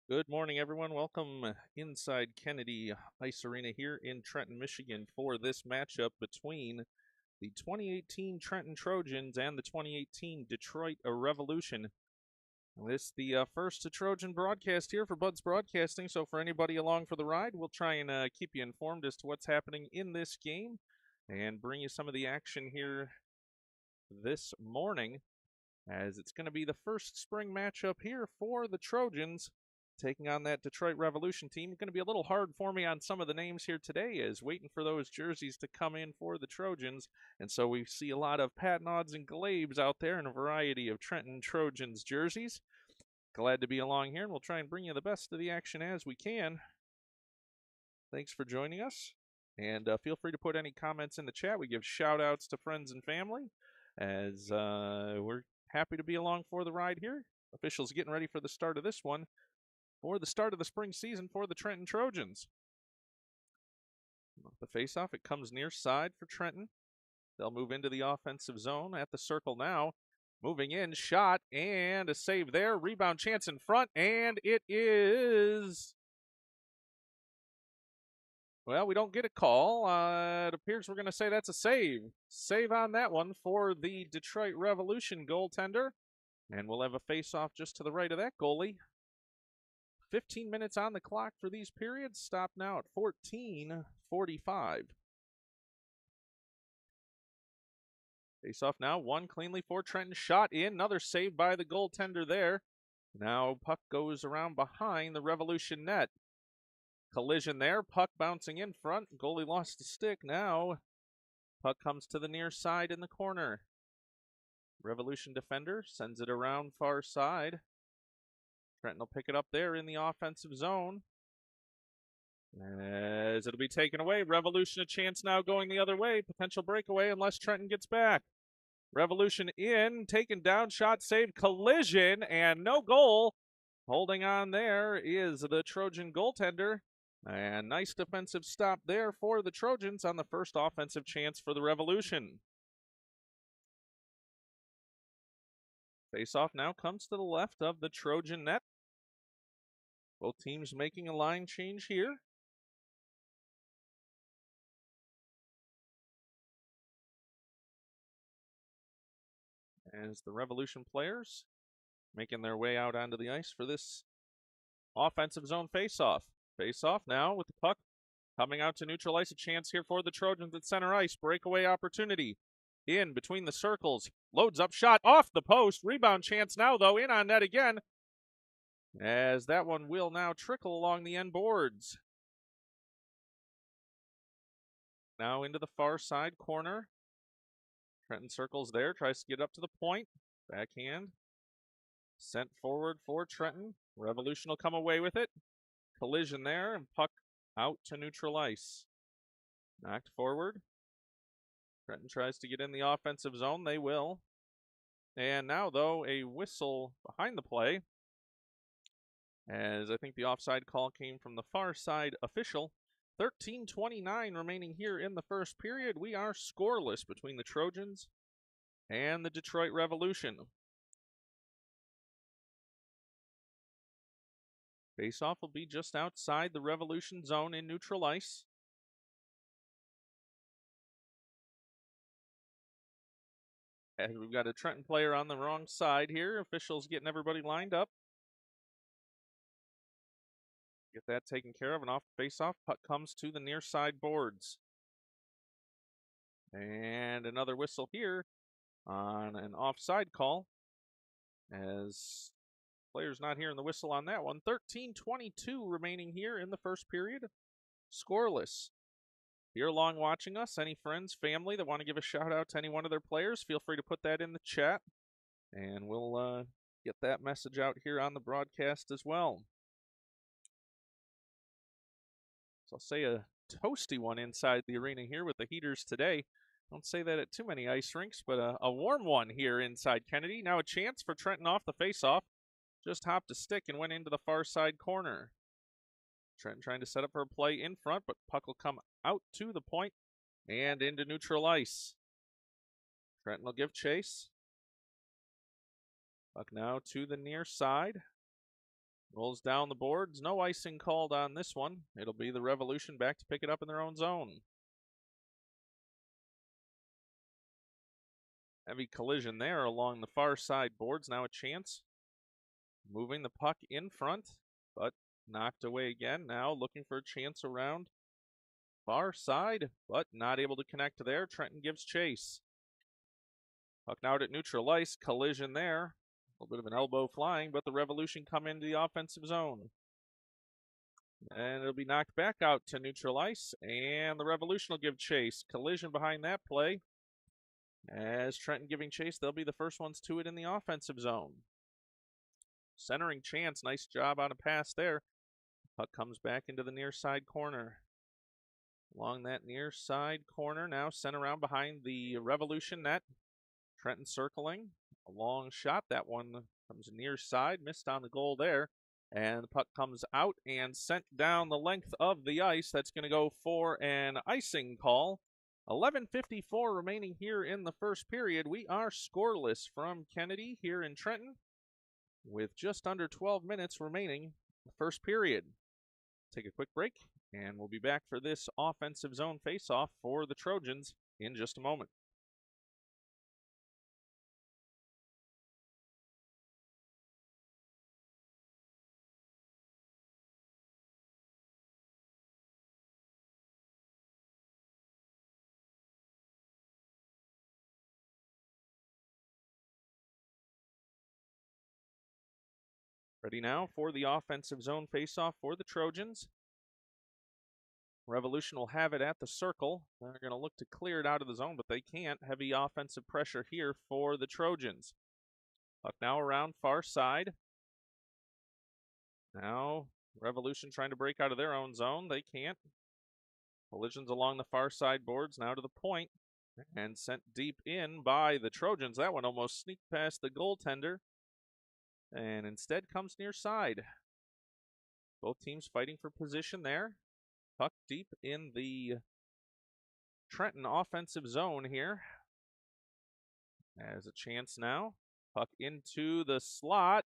Good morning, everyone. Welcome inside Kennedy Ice Arena here in Trenton, Michigan for this matchup between the 2018 Trenton Trojans and the 2018 Detroit Revolution. This is the first Trojan broadcast here for Bud's Broadcasting, so for anybody along for the ride, we'll try and keep you informed as to what's happening in this game and bring you some of the action here this morning, as it's going to be the first spring matchup here for the Trojans taking on that Detroit Revolution team. It's going to be a little hard for me on some of the names here today, as waiting for those jerseys to come in for the Trojans. And so we see a lot of Patnods and Glabes out there and a variety of Trenton Trojans jerseys. Glad to be along here, and we'll try and bring you the best of the action as we can. Thanks for joining us, and feel free to put any comments in the chat. We give shout outs to friends and family, as we're happy to be along for the ride here. Officials getting ready for the start of this one, for the start of the spring season for the Trenton Trojans. The faceoff, it comes near side for Trenton. They'll move into the offensive zone at the circle now. Moving in, shot, and a save there. Rebound chance in front, and it is... Well, we don't get a call. It appears we're going to say that's a save. Save on that one for the Detroit Revolution goaltender. And we'll have a face-off just to the right of that goalie. 15 minutes on the clock for these periods. Stop now at 14:45. Face-off now. One cleanly for Trenton. Shot in. Another save by the goaltender there. Now puck goes around behind the Revolution net. Collision there. Puck bouncing in front. Goalie lost the stick. Now puck comes to the near side in the corner. Revolution defender sends it around far side. Trenton will pick it up there in the offensive zone, as it'll be taken away. Revolution a chance now going the other way. Potential breakaway unless Trenton gets back. Revolution in, taken down, shot saved, collision, and no goal. Holding on there is the Trojan goaltender. And nice defensive stop there for the Trojans on the first offensive chance for the Revolution. Face-off now comes to the left of the Trojan net. Both teams making a line change here. As the Revolution players making their way out onto the ice for this offensive zone face-off. Face-off now with the puck coming out to neutral ice. A chance here for the Trojans at center ice. Breakaway opportunity. In between the circles. Loads up shot off the post. Rebound chance now, though. In on net again, as that one will now trickle along the end boards. Now into the far side corner. Trenton circles there, tries to get up to the point. Backhand. Sent forward for Trenton. Revolution will come away with it. Collision there, and puck out to neutral ice. Knocked forward. Trenton tries to get in the offensive zone. They will. And now, though, a whistle behind the play, as I think the offside call came from the far side official. 13:29 remaining here in the first period. We are scoreless between the Trojans and the Detroit Revolution. Faceoff will be just outside the Revolution zone in neutral ice. And we've got a Trenton player on the wrong side here. Officials getting everybody lined up. Get that taken care of, and off face-off, puck comes to the near side boards. And another whistle here on an offside call, as players not hearing the whistle on that one. 13:22 remaining here in the first period. Scoreless. If you're along watching us, any friends, family that want to give a shout out to any one of their players, feel free to put that in the chat, and we'll get that message out here on the broadcast as well. So I'll say a toasty one inside the arena here with the heaters today. Don't say that at too many ice rinks, but a warm one here inside Kennedy. Now a chance for Trenton off the faceoff. Just hopped a stick and went into the far side corner. Trenton trying to set up for a play in front, but puck will come out to the point and into neutral ice. Trenton will give chase. Puck now to the near side. Rolls down the boards. No icing called on this one. It'll be the Revolution back to pick it up in their own zone. Heavy collision there along the far side boards. Now a chance. Moving the puck in front, but knocked away again. Now looking for a chance around far side, but not able to connect there. Trenton gives chase. Puck now at neutral ice. Collision there. A little bit of an elbow flying, but the Revolution come into the offensive zone. And it'll be knocked back out to neutral ice, and the Revolution will give chase. Collision behind that play. As Trenton giving chase, they'll be the first ones to it in the offensive zone. Centering chance, nice job on a pass there. Puck comes back into the near side corner. Along that near side corner, now sent around behind the Revolution net. Trenton circling, a long shot. That one comes near side, missed on the goal there. And the puck comes out and sent down the length of the ice. That's going to go for an icing call. 11:54 remaining here in the first period. We are scoreless from Kennedy here in Trenton with just under 12 minutes remaining the first period. Take a quick break, and we'll be back for this offensive zone face-off for the Trojans in just a moment. Ready now for the offensive zone face-off for the Trojans. Revolution will have it at the circle. They're going to look to clear it out of the zone, but they can't. Heavy offensive pressure here for the Trojans. Puck now around far side. Now Revolution trying to break out of their own zone. They can't. Collisions along the far side boards now to the point and sent deep in by the Trojans. That one almost sneaked past the goaltender and instead comes near side. Both teams fighting for position there. Puck deep in the Trenton offensive zone here. Has a chance now. Puck into the slot.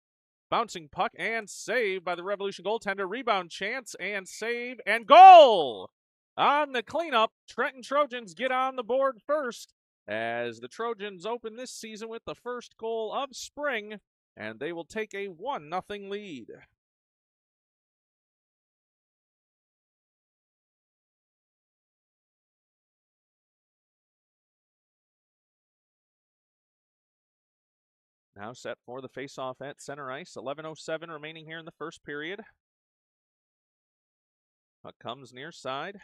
Bouncing puck and save by the Revolution goaltender. Rebound chance and save and goal! On the cleanup, Trenton Trojans get on the board first as the Trojans open this season with the first goal of spring, and they will take a 1-0 lead. Now set for the face-off at center ice. 11:07 remaining here in the first period. Puck comes near side.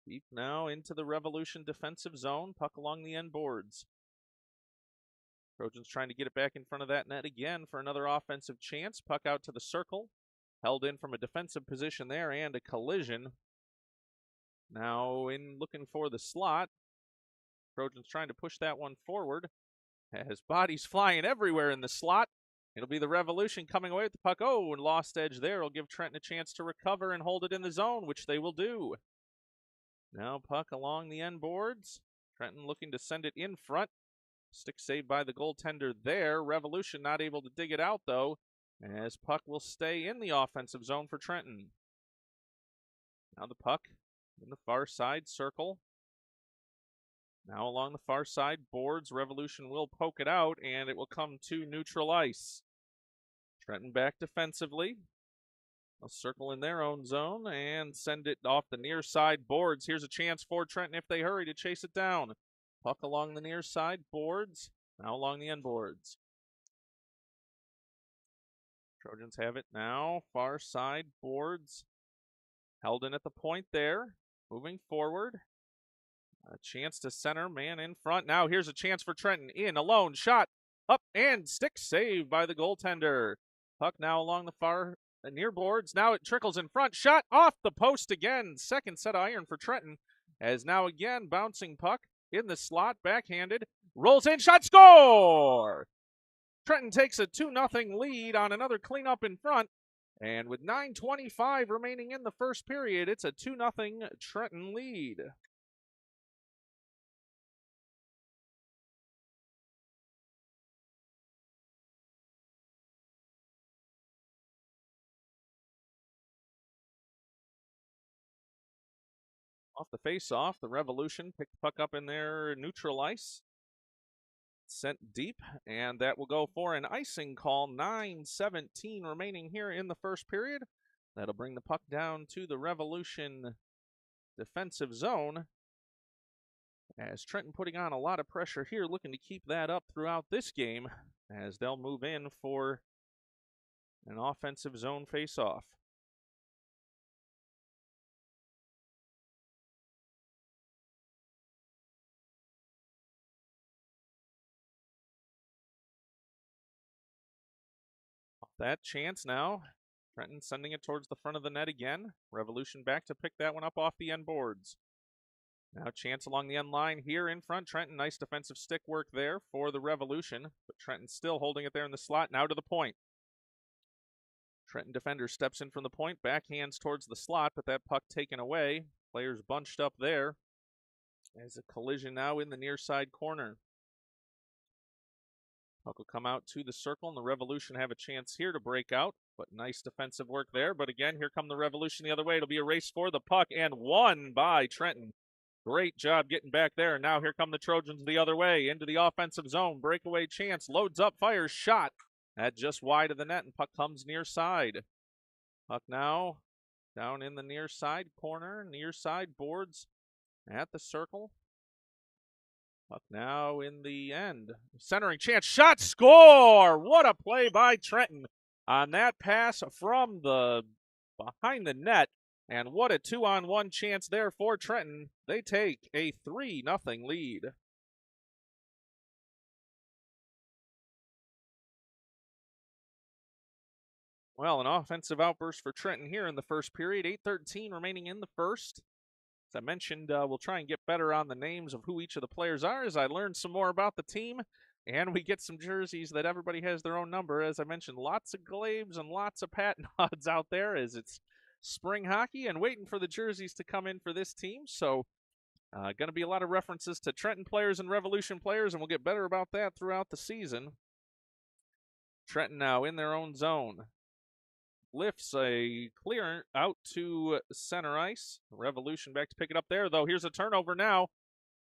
Deep now into the Revolution defensive zone. Puck along the end boards. Trojans trying to get it back in front of that net again for another offensive chance. Puck out to the circle. Held in from a defensive position there and a collision. Now in looking for the slot. Trojans trying to push that one forward. Has bodies flying everywhere in the slot. It'll be the Revolution coming away with the puck. Oh, and lost edge there. It'll give Trenton a chance to recover and hold it in the zone, which they will do. Now puck along the end boards. Trenton looking to send it in front. Stick saved by the goaltender there. Revolution not able to dig it out, though, as puck will stay in the offensive zone for Trenton. Now the puck in the far side circle. Now along the far side boards, Revolution will poke it out, and it will come to neutral ice. Trenton back defensively. They'll circle in their own zone and send it off the near side boards. Here's a chance for Trenton if they hurry to chase it down. Puck along the near side boards, now along the end boards. Trojans have it now, far side boards. Held in at the point there, moving forward. A chance to center, man in front. Now here's a chance for Trenton. In, alone, shot, up, and stick saved by the goaltender. Puck now along the far near boards. Now it trickles in front. Shot off the post again. Second set of iron for Trenton. As now again, bouncing puck in the slot, backhanded. Rolls in, shot, score! Trenton takes a 2-0 lead on another cleanup in front. And with 9:25 remaining in the first period, it's a 2-0 Trenton lead. Off the face-off, the Revolution picked the puck up in their neutral ice. Sent deep, and that will go for an icing call. 9:17 remaining here in the first period. That'll bring the puck down to the Revolution defensive zone. As Trenton putting on a lot of pressure here, looking to keep that up throughout this game as they'll move in for an offensive zone face-off. That chance now. Trenton sending it towards the front of the net again. Revolution back to pick that one up off the end boards. Now chance along the end line here in front. Trenton, nice defensive stick work there for the Revolution. But Trenton still holding it there in the slot. Now to the point. Trenton defender steps in from the point. Backhands towards the slot, but that puck taken away. Players bunched up there. As a collision now in the near side corner. Puck will come out to the circle, and the Revolution have a chance here to break out. But nice defensive work there. But again, here come the Revolution the other way. It'll be a race for the puck, and won by Trenton. Great job getting back there. And now here come the Trojans the other way into the offensive zone. Breakaway chance. Loads up, fires, shot. At just wide of the net, and puck comes near side. Puck now down in the near side corner, near side boards at the circle. Puck now in the end. Centering chance, shot, score! What a play by Trenton on that pass from the behind the net. And what a 2-on-1 chance there for Trenton. They take a 3-0 lead. Well, an offensive outburst for Trenton here in the first period. 8:13 remaining in the first. As I mentioned, we'll try and get better on the names of who each of the players are as I learn some more about the team. And we get some jerseys that everybody has their own number. As I mentioned, lots of glaives and lots of pat nods out there as it's spring hockey and waiting for the jerseys to come in for this team. So going to be a lot of references to Trenton players and Revolution players, and we'll get better about that throughout the season. Trenton now in their own zone. Lifts a clear out to center ice. Revolution back to pick it up there, though. Here's a turnover now.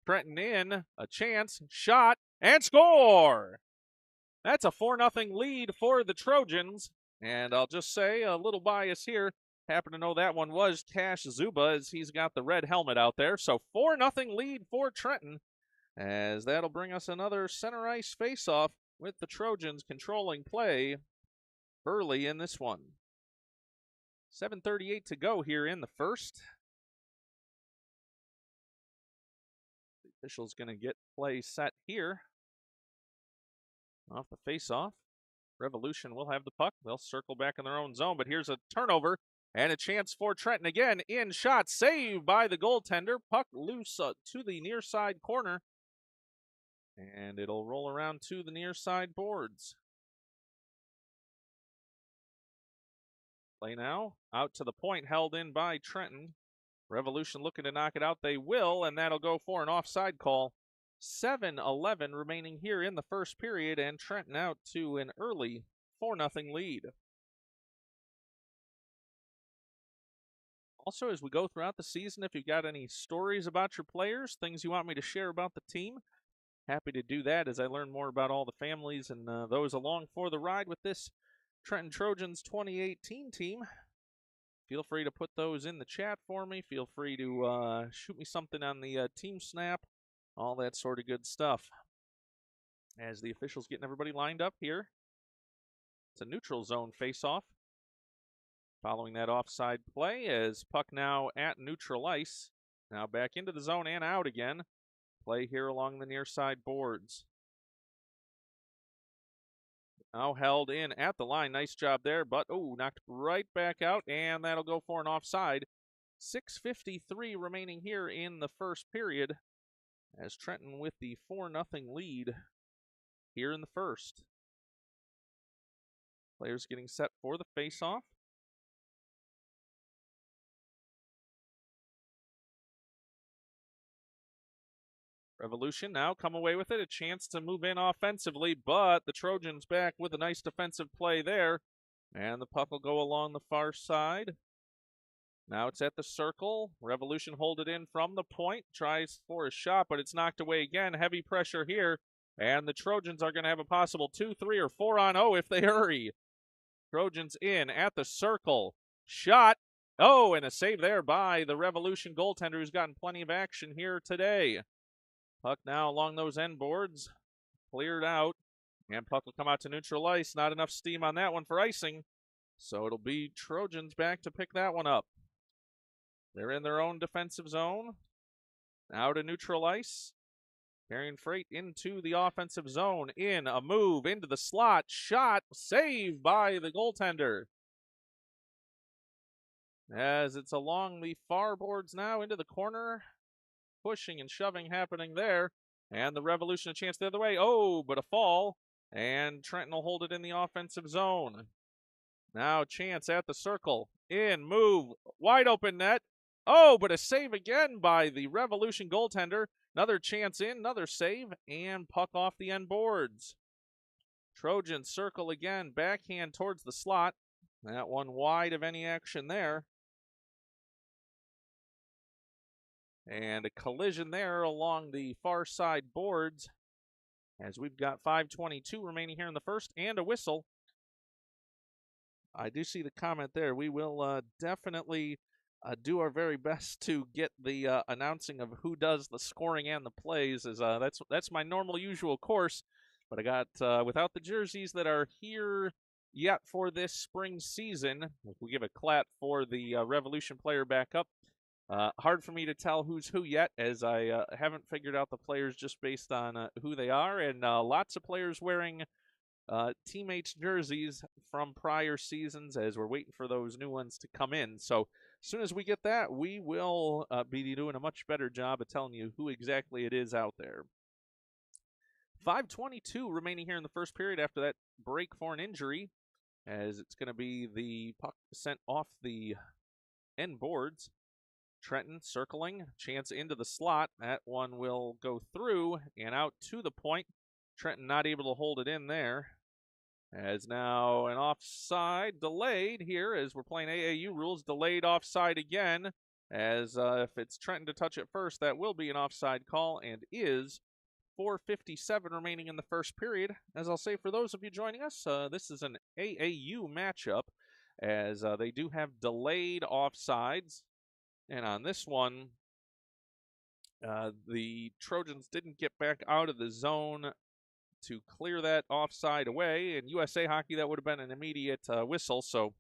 Trenton in, a chance, shot, and score! That's a 4-0 lead for the Trojans. And I'll just say, a little bias here. Happen to know that one was Cash Zuba as he's got the red helmet out there. So 4-0 lead for Trenton as that'll bring us another center ice face-off with the Trojans controlling play early in this one. 7:38 to go here in the first. The official's going to get play set here. Off the face-off. Revolution will have the puck. They'll circle back in their own zone, but here's a turnover and a chance for Trenton again. In shot, saved by the goaltender. Puck loose to the near side corner. And it'll roll around to the near side boards. Play now, out to the point, held in by Trenton. Revolution looking to knock it out. They will, and that'll go for an offside call. 7:11 remaining here in the first period, and Trenton out to an early 4-0 lead. Also, as we go throughout the season, if you've got any stories about your players, things you want me to share about the team, happy to do that as I learn more about all the families and those along for the ride with this Trenton Trojans 2018 team. Feel free to put those in the chat for me. Feel free to shoot me something on the team snap, all that sort of good stuff. As the officials getting everybody lined up here. It's a neutral zone face-off. Following that offside play as puck now at neutral ice. Now back into the zone and out again. Play here along the near side boards. Now held in at the line. Nice job there, but knocked right back out, and that'll go for an offside. 6:53 remaining here in the first period as Trenton with the 4-0 lead here in the first. Players getting set for the face-off. Revolution now come away with it. A chance to move in offensively, but the Trojans back with a nice defensive play there. And the puck will go along the far side. Now it's at the circle. Revolution hold it in from the point. Tries for a shot, but it's knocked away again. Heavy pressure here. And the Trojans are going to have a possible 2, 3, or 4 on 0 if they hurry. Trojans in at the circle. Shot. Oh, and a save there by the Revolution goaltender who's gotten plenty of action here today. Puck now along those end boards. Cleared out. And puck will come out to neutral ice. Not enough steam on that one for icing. So it'll be Trojans back to pick that one up. They're in their own defensive zone. Now to neutral ice. Carrying freight into the offensive zone. In a move into the slot. Shot. Saved by the goaltender. As it's along the far boards now into the corner. Pushing and shoving happening there. And the Revolution a chance the other way. Oh, but a fall. And Trenton will hold it in the offensive zone. Now chance at the circle. In, move, wide open net. Oh, but a save again by the Revolution goaltender. Another chance in, another save, and puck off the end boards. Trojans circle again, backhand towards the slot. That one wide of any action there. And a collision there along the far side boards as we've got 5:22 remaining here in the first and a whistle. I do see the comment there. We will definitely do our very best to get the announcing of who does the scoring and the plays. That's my normal usual course, but I got without the jerseys that are here yet for this spring season. If we give a clap for the Revolution player back up. Hard for me to tell who's who yet, as I haven't figured out the players just based on who they are, and lots of players wearing teammates' jerseys from prior seasons as we're waiting for those new ones to come in. So as soon as we get that, we will be doing a much better job of telling you who exactly it is out there. 5:22 remaining here in the first period after that break for an injury, as it's going to be the puck sent off the end boards. Trenton circling, chance into the slot. That one will go through and out to the point. Trenton not able to hold it in there. As now an offside delayed here as we're playing AAU rules. Delayed offside again. As if it's Trenton to touch it first, that will be an offside call and is 4:57 remaining in the first period. As I'll say for those of you joining us, this is an AAU matchup as they do have delayed offsides. And on this one, the Trojans didn't get back out of the zone to clear that offside away. In USA hockey, that would have been an immediate whistle. So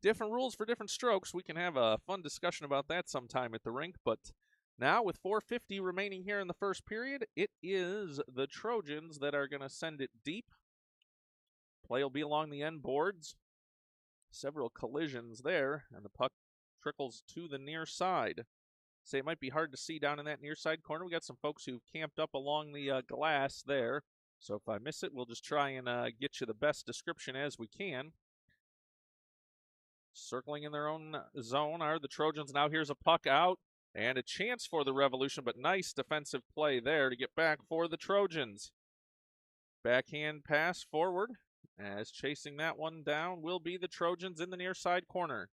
different rules for different strokes. We can have a fun discussion about that sometime at the rink. But now with 4:50 remaining here in the first period, it is the Trojans that are going to send it deep. Play will be along the end boards. Several collisions there, and the puck trickles to the near side. Say it might be hard to see down in that near side corner. We got some folks who've camped up along the glass there. So if I miss it, we'll just try and get you the best description as we can. Circling in their own zone are the Trojans. Now here's a puck out and a chance for the Revolution, but nice defensive play there to get back for the Trojans. Backhand pass forward as chasing that one down will be the Trojans in the near side corner.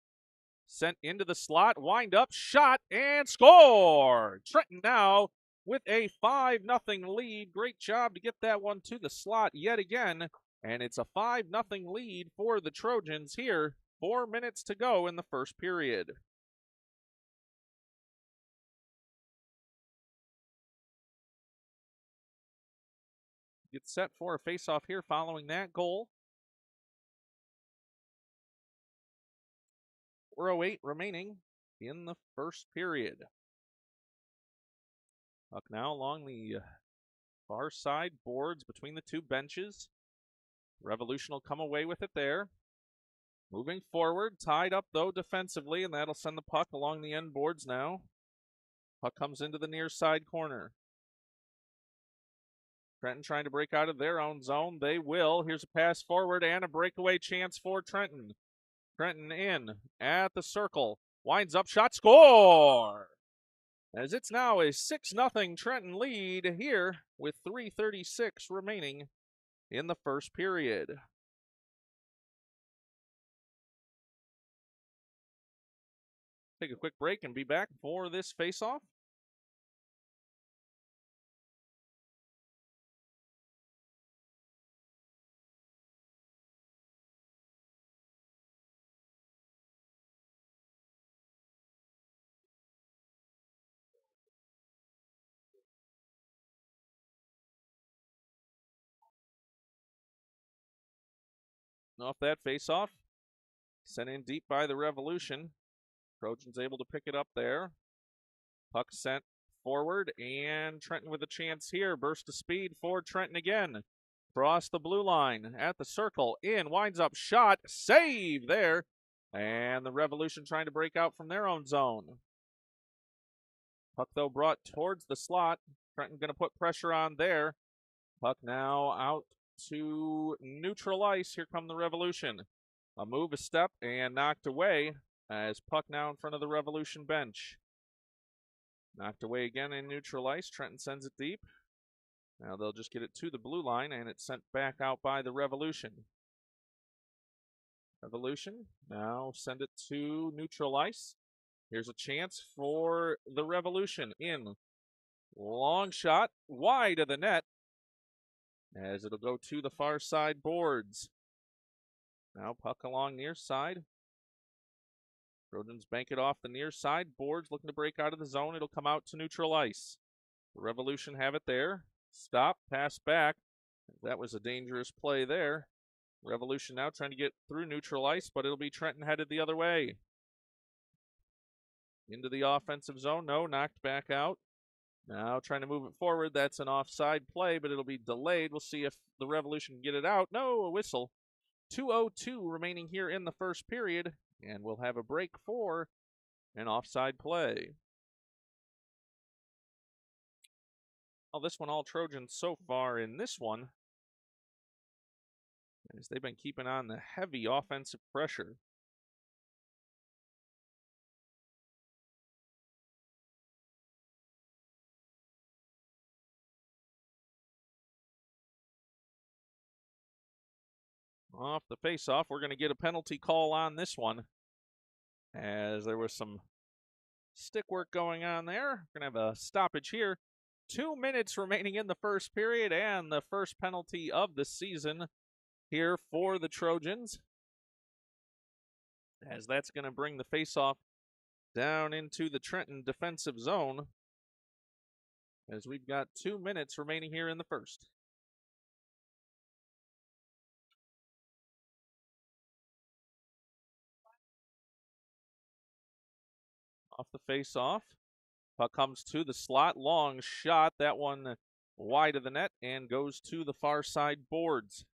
Sent into the slot, wind up, shot, and score! Trenton now with a 5-0 lead. Great job to get that one to the slot yet again. And it's a 5-0 lead for the Trojans here. 4 minutes to go in the first period. Get set for a face-off here following that goal. 4:08 remaining in the first period. Puck now along the far side boards between the two benches. Revolution will come away with it there. Moving forward, tied up though defensively, and that'll send the puck along the end boards now. Puck comes into the near side corner. Trenton trying to break out of their own zone. They will. Here's a pass forward and a breakaway chance for Trenton. Trenton in at the circle. Winds up, shot, score! As it's now a 6-0 Trenton lead here with 3:36 remaining in the first period. Take a quick break and be back for this face-off. Off that face-off, sent in deep by the Revolution. Trojans able to pick it up there. Puck sent forward, and Trenton with a chance here. Burst of speed for Trenton again. Cross the blue line at the circle, in, winds up, shot, save there. And the Revolution trying to break out from their own zone. Puck, though, brought towards the slot. Trenton going to put pressure on there. Puck now out to neutral ice. Here come the Revolution. A move, a step, and knocked away as puck now in front of the Revolution bench. Knocked away again in neutral ice. Trenton sends it deep. Now they'll just get it to the blue line, and it's sent back out by the Revolution. Revolution now send it to neutral ice. Here's a chance for the Revolution. In. Long shot, wide of the net, as it'll go to the far side boards. Now puck along near side. Trojans bank it off the near side. Boards looking to break out of the zone. It'll come out to neutral ice. The Revolution have it there. Stop, pass back. That was a dangerous play there. Revolution now trying to get through neutral ice, but it'll be Trenton headed the other way. Into the offensive zone. No, knocked back out. Now trying to move it forward. That's an offside play, but it'll be delayed. We'll see if the Revolution can get it out. No, a whistle. 2:02 remaining here in the first period, and we'll have a break for an offside play. Well, this one all Trojans so far in this one, as they've been keeping on the heavy offensive pressure. Off the face-off, we're going to get a penalty call on this one, as there was some stick work going on there. We're going to have a stoppage here. 2 minutes remaining in the first period, and the first penalty of the season here for the Trojans, as that's going to bring the face-off down into the Trenton defensive zone, as we've got 2 minutes remaining here in the first. Off the face-off. Puck comes to the slot. Long shot. That one wide of the net and goes to the far side boards.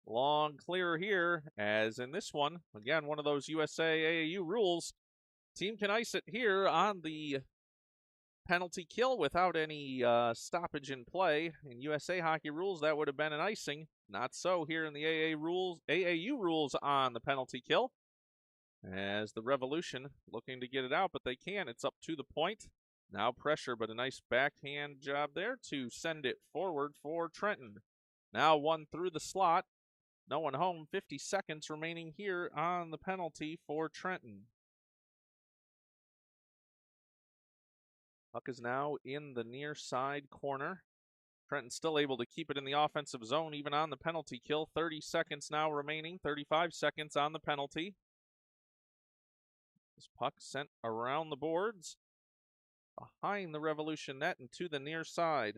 Long clear here, as in this one. Again, one of those USA AAU rules. Team can ice it here on the penalty kill without any stoppage in play. In USA hockey rules, that would have been an icing. Not so here in the AAU rules on the penalty kill. As the Revolution looking to get it out, but they can. It's up to the point. Now pressure, but a nice backhand job there to send it forward for Trenton. Now one through the slot. No one home. 50 seconds remaining here on the penalty for Trenton. Puck is now in the near side corner. Trenton still able to keep it in the offensive zone, even on the penalty kill. 30 seconds now remaining. 35 seconds on the penalty. This puck sent around the boards, behind the Revolution net and to the near side.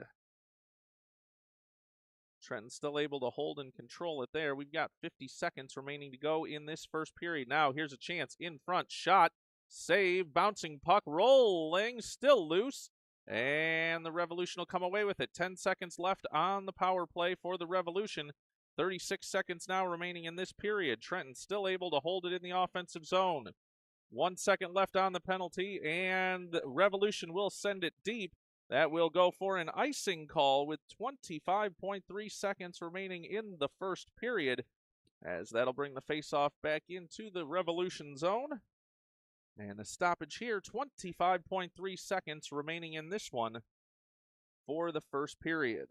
Trenton still able to hold and control it there. We've got 50 seconds remaining to go in this first period. Now here's a chance in front. Shot, save, bouncing puck, rolling, still loose. And the Revolution will come away with it. 10 seconds left on the power play for the Revolution. 36 seconds now remaining in this period. Trenton still able to hold it in the offensive zone. 1 second left on the penalty, and Revolution will send it deep. That will go for an icing call with 25.3 seconds remaining in the first period, as that'll bring the faceoff back into the Revolution zone. And a stoppage here, 25.3 seconds remaining in this one for the first period.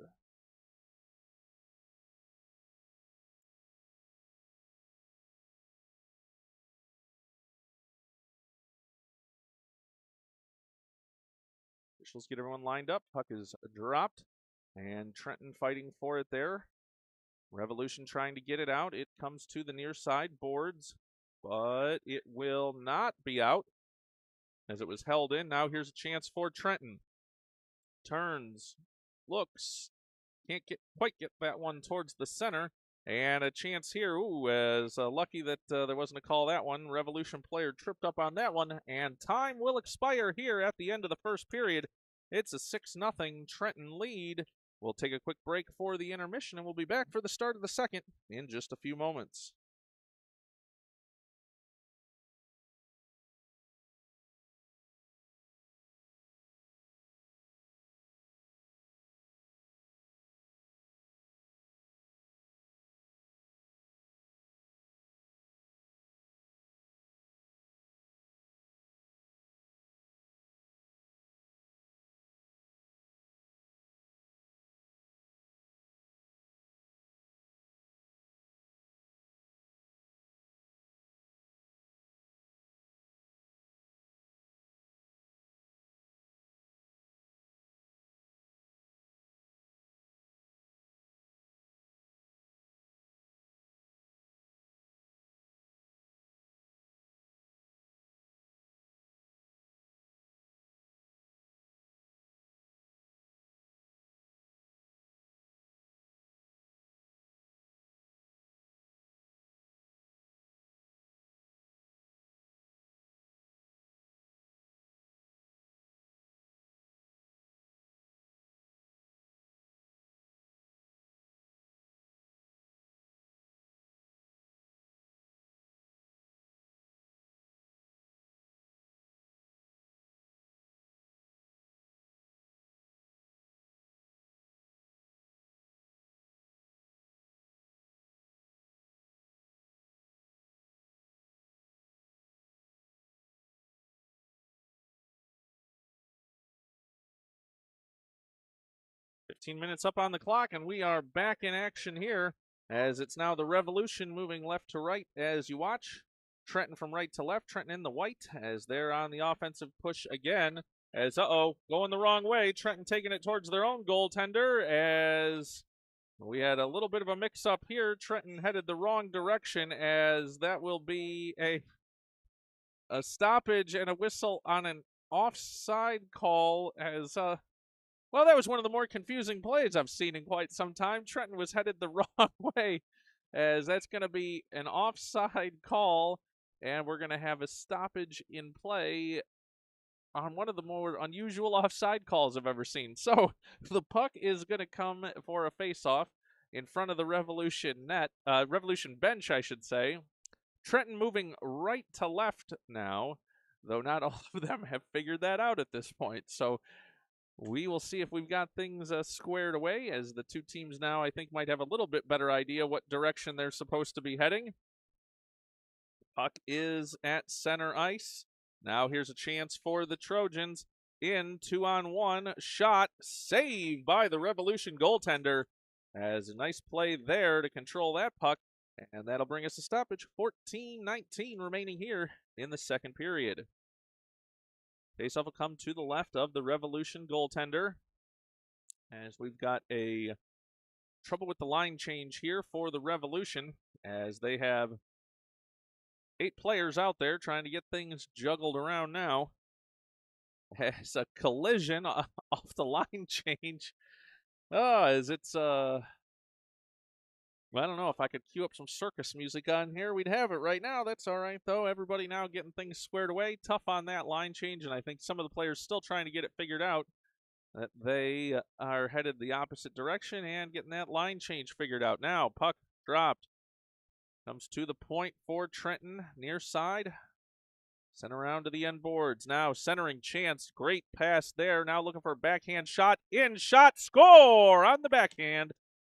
Officials get everyone lined up. Puck is dropped, and Trenton fighting for it there. Revolution trying to get it out. It comes to the near side boards, but it will not be out as it was held in. Now here's a chance for Trenton. Turns, looks, can't quite get that one towards the center. And a chance here. Ooh, as lucky that there wasn't a call that one. Revolution player tripped up on that one, and time will expire here at the end of the first period. It's a 6-0 Trenton lead. We'll take a quick break for the intermission, and we'll be back for the start of the second in just a few moments. Minutes up on the clock, and we are back in action here as it's now the Revolution moving left to right as you watch. Trenton from right to left. Trenton in the white as they're on the offensive push again. As, going the wrong way. Trenton taking it towards their own goaltender as we had a little bit of a mix-up here. Trenton headed the wrong direction as that will be a stoppage and a whistle on an offside call as, well, that was one of the more confusing plays I've seen in quite some time. Trenton was headed the wrong way as that's going to be an offside call, and we're going to have a stoppage in play on one of the more unusual offside calls I've ever seen. So the puck is going to come for a face-off in front of the Revolution net, Revolution bench, I should say. Trenton moving right to left now, though not all of them have figured that out at this point. So we will see if we've got things squared away, as the two teams now, I think, might have a little bit better idea what direction they're supposed to be heading. Puck is at center ice. Now here's a chance for the Trojans. In 2-on-1 shot, saved by the Revolution goaltender. As a nice play there to control that puck. And that'll bring us a stoppage. 14-19 remaining here in the second period. Faceoff will come to the left of the Revolution goaltender, as we've got a trouble with the line change here for the Revolution, as they have 8 players out there trying to get things juggled around now. As a collision off the line change. As it's, well, I don't know if I could cue up some circus music on here. We'd have it right now. That's all right, though. Everybody now getting things squared away. Tough on that line change, and I think some of the players still trying to get it figured out that they are headed the opposite direction and getting that line change figured out. Now, puck dropped. Comes to the point for Trenton, near side. Sent around to the end boards. Now, centering chance. Great pass there. Now looking for a backhand shot. In shot, score on the backhand.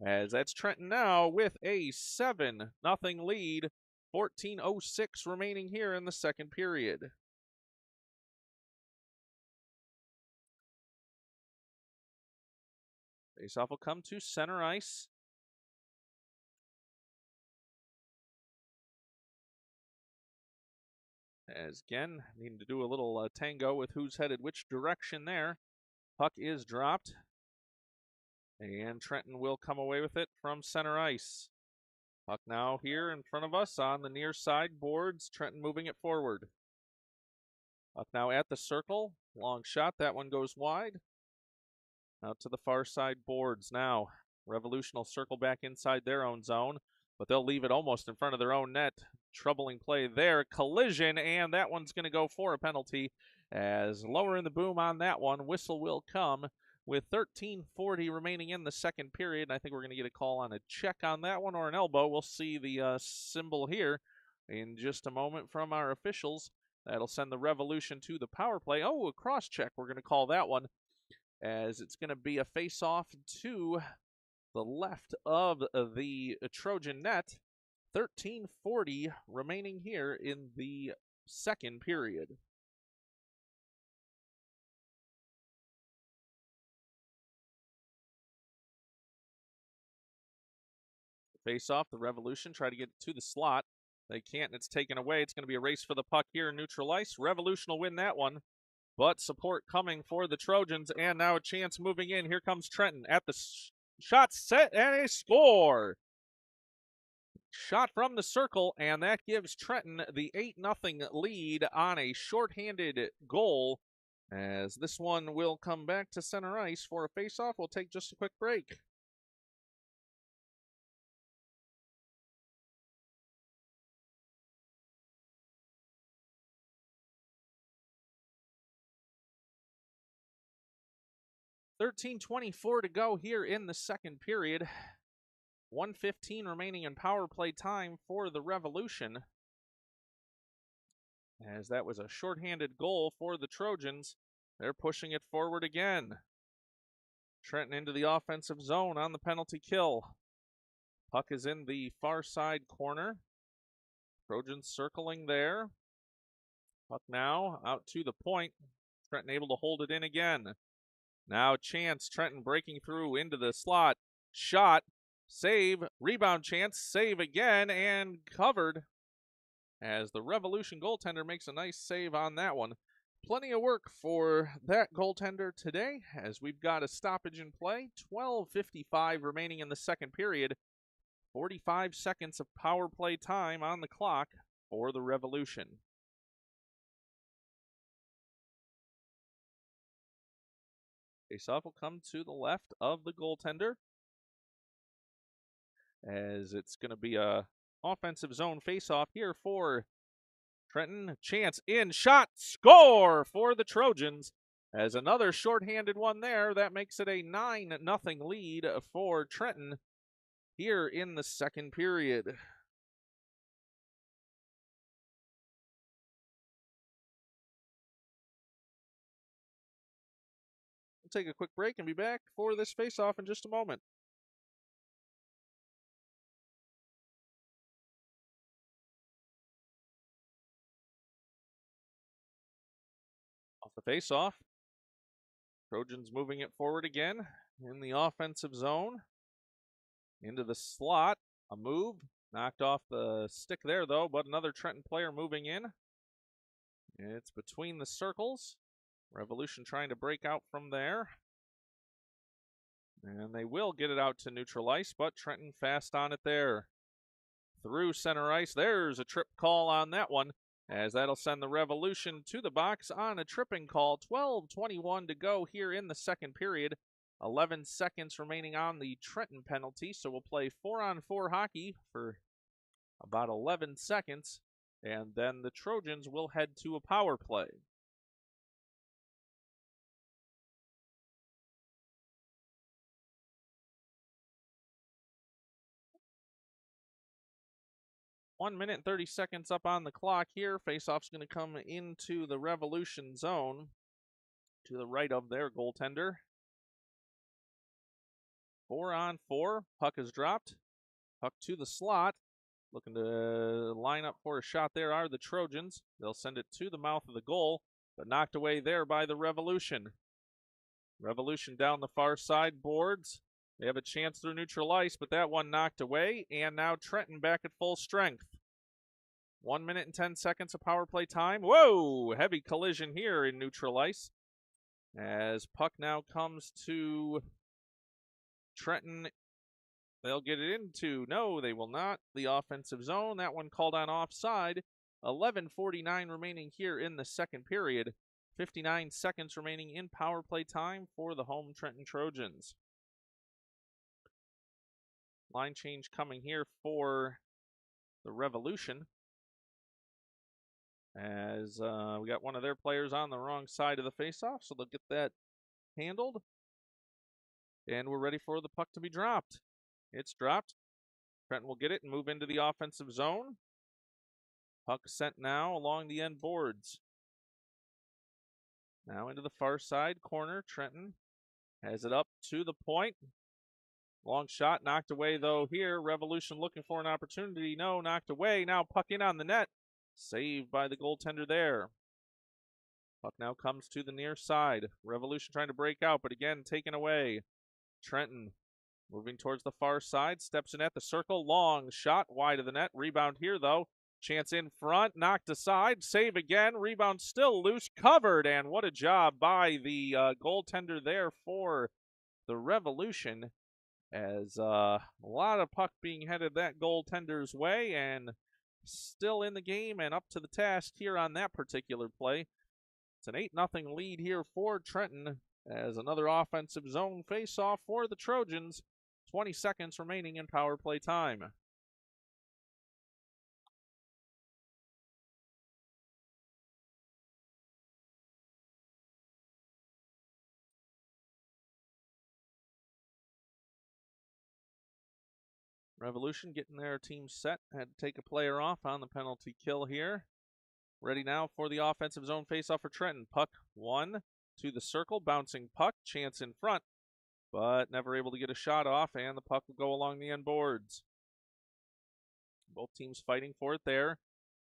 As that's Trenton now with a 7-0 lead. 14:06 remaining here in the second period. Faceoff will come to center ice. As again, needing to do a little tango with who's headed which direction there. Puck is dropped. And Trenton will come away with it from center ice. Puck now here in front of us on the near side boards. Trenton moving it forward. Puck now at the circle. Long shot. That one goes wide. Out to the far side boards now. Revolution will circle back inside their own zone, but they'll leave it almost in front of their own net. Troubling play there. Collision, and that one's going to go for a penalty as lower in the boom on that one. Whistle will come with 13:40 remaining in the second period. I think we're going to get a call on a check on that one or an elbow. We'll see the symbol here in just a moment from our officials. That'll send the Revolution to the power play. Oh, a cross check. We're going to call that one as it's going to be a face-off to the left of the Trojan net. 13:40 remaining here in the second period. Face off, the Revolution try to get it to the slot. They can't, and it's taken away. It's going to be a race for the puck here in neutral ice. Revolution will win that one, but support coming for the Trojans, and now a chance moving in. Here comes Trenton at the shot set, and a score. Shot from the circle, and that gives Trenton the 8-0 lead on a shorthanded goal. As this one will come back to center ice for a face-off. We'll take just a quick break. $13:24 to go here in the second period. 1:15 remaining in power play time for the Revolution. As that was a shorthanded goal for the Trojans. They're pushing it forward again. Trenton into the offensive zone on the penalty kill. Puck is in the far side corner. Trojans circling there. Puck now out to the point. Trenton able to hold it in again. Now chance, Trenton breaking through into the slot. Shot, save, rebound chance, save again, and covered. As the Revolution goaltender makes a nice save on that one. Plenty of work for that goaltender today, as we've got a stoppage in play. 12:55 remaining in the second period. 45 seconds of power play time on the clock for the Revolution. Faceoff will come to the left of the goaltender, as it's going to be a offensive zone faceoff here for Trenton. Chance in, shot, score for the Trojans. As another shorthanded one there, that makes it a 9-0 lead for Trenton here in the second period. We'll take a quick break and be back for this faceoff in just a moment. Off the faceoff. Trojans moving it forward again in the offensive zone. Into the slot. A move. Knocked off the stick there, though, but another Trenton player moving in. It's between the circles. Revolution trying to break out from there. And they will get it out to neutral ice, but Trenton fast on it there. Through center ice. There's a trip call on that one, as that'll send the Revolution to the box on a tripping call. 12:21 to go here in the second period. 11 seconds remaining on the Trenton penalty, so we'll play 4-on-4 hockey for about 11 seconds, and then the Trojans will head to a power play. One minute and 30 seconds up on the clock here. Faceoff's going to come into the Revolution zone to the right of their goaltender. 4-on-4. Puck is dropped. Puck to the slot. Looking to line up for a shot there are the Trojans. They'll send it to the mouth of the goal, but knocked away there by the Revolution. Revolution down the far side boards. They have a chance through neutral ice, but that one knocked away, and now Trenton back at full strength. 1 minute and 10 seconds of power play time. Whoa! Heavy collision here in neutral ice. As puck now comes to Trenton. They'll get it into, no, they will not, the offensive zone. That one called on offside. 11:49 remaining here in the second period. 59 seconds remaining in power play time for the home Trenton Trojans. Line change coming here for the Revolution, as we got one of their players on the wrong side of the faceoff, so they'll get that handled. And we're ready for the puck to be dropped. It's dropped. Trenton will get it and move into the offensive zone. Puck sent now along the end boards. Now into the far side corner. Trenton has it up to the point. Long shot knocked away though here. Revolution looking for an opportunity. No, knocked away. Now puck in on the net. Saved by the goaltender there. Puck now comes to the near side. Revolution trying to break out, but again taken away. Trenton moving towards the far side. Steps in at the circle. Long shot wide of the net. Rebound here though. Chance in front, knocked aside, save again, rebound still loose, covered, and what a job by the goaltender there for the Revolution, as a lot of puck being headed that goaltender's way, and still in the game and up to the task here on that particular play. It's an 8-0 lead here for Trenton, as another offensive zone face-off for the Trojans. 20 seconds remaining in power play time. Revolution getting their team set. Had to take a player off on the penalty kill here. Ready now for the offensive zone faceoff for Trenton. Puck one to the circle. Bouncing puck. Chance in front, but never able to get a shot off, and the puck will go along the end boards. Both teams fighting for it there.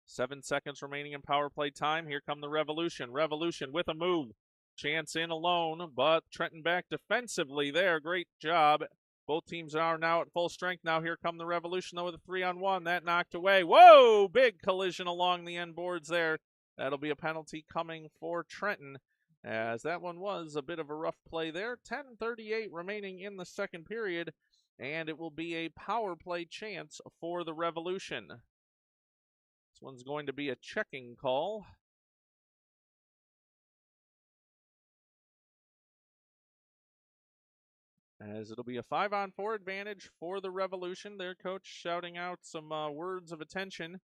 7 seconds remaining in power play time. Here come the Revolution. Revolution with a move. Chance in alone, but Trenton back defensively there. Great job. Both teams are now at full strength. Now here come the Revolution, though, with a 3-on-1. That knocked away. Whoa! Big collision along the end boards there. That'll be a penalty coming for Trenton, as that one was a bit of a rough play there. 10:38 remaining in the second period, and it will be a power play chance for the Revolution. This one's going to be a checking call. As it'll be a 5-on-4 advantage for the Revolution. Their coach shouting out some words of attention.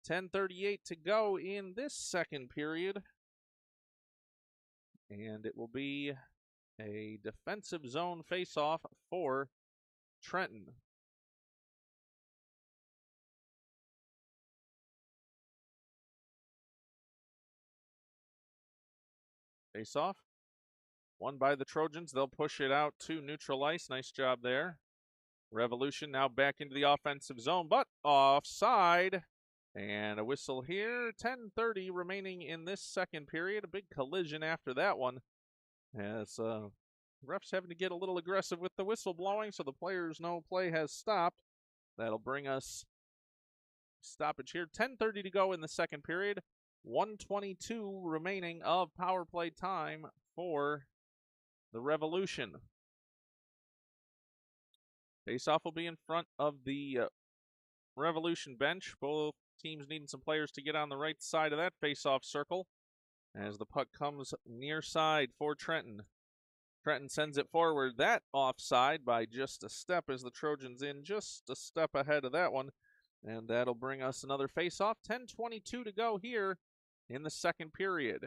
10:38 to go in this second period. And it will be a defensive zone face-off for Trenton. Face-off. Won by the Trojans. They'll push it out to neutral ice. Nice job there. Revolution now back into the offensive zone, but offside. And a whistle here. 10:30 remaining in this second period. A big collision after that one, as refs having to get a little aggressive with the whistle blowing, so the players know play has stopped. That'll bring us stoppage here. 10:30 to go in the second period. 1:22 remaining of power play time for the Revolution. Faceoff will be in front of the Revolution bench. Both teams needing some players to get on the right side of that faceoff circle, as the puck comes near side for Trenton. Trenton sends it forward. That offside by just a step, as the Trojans in just a step ahead of that one. And that'll bring us another faceoff. 10:22 to go here in the second period.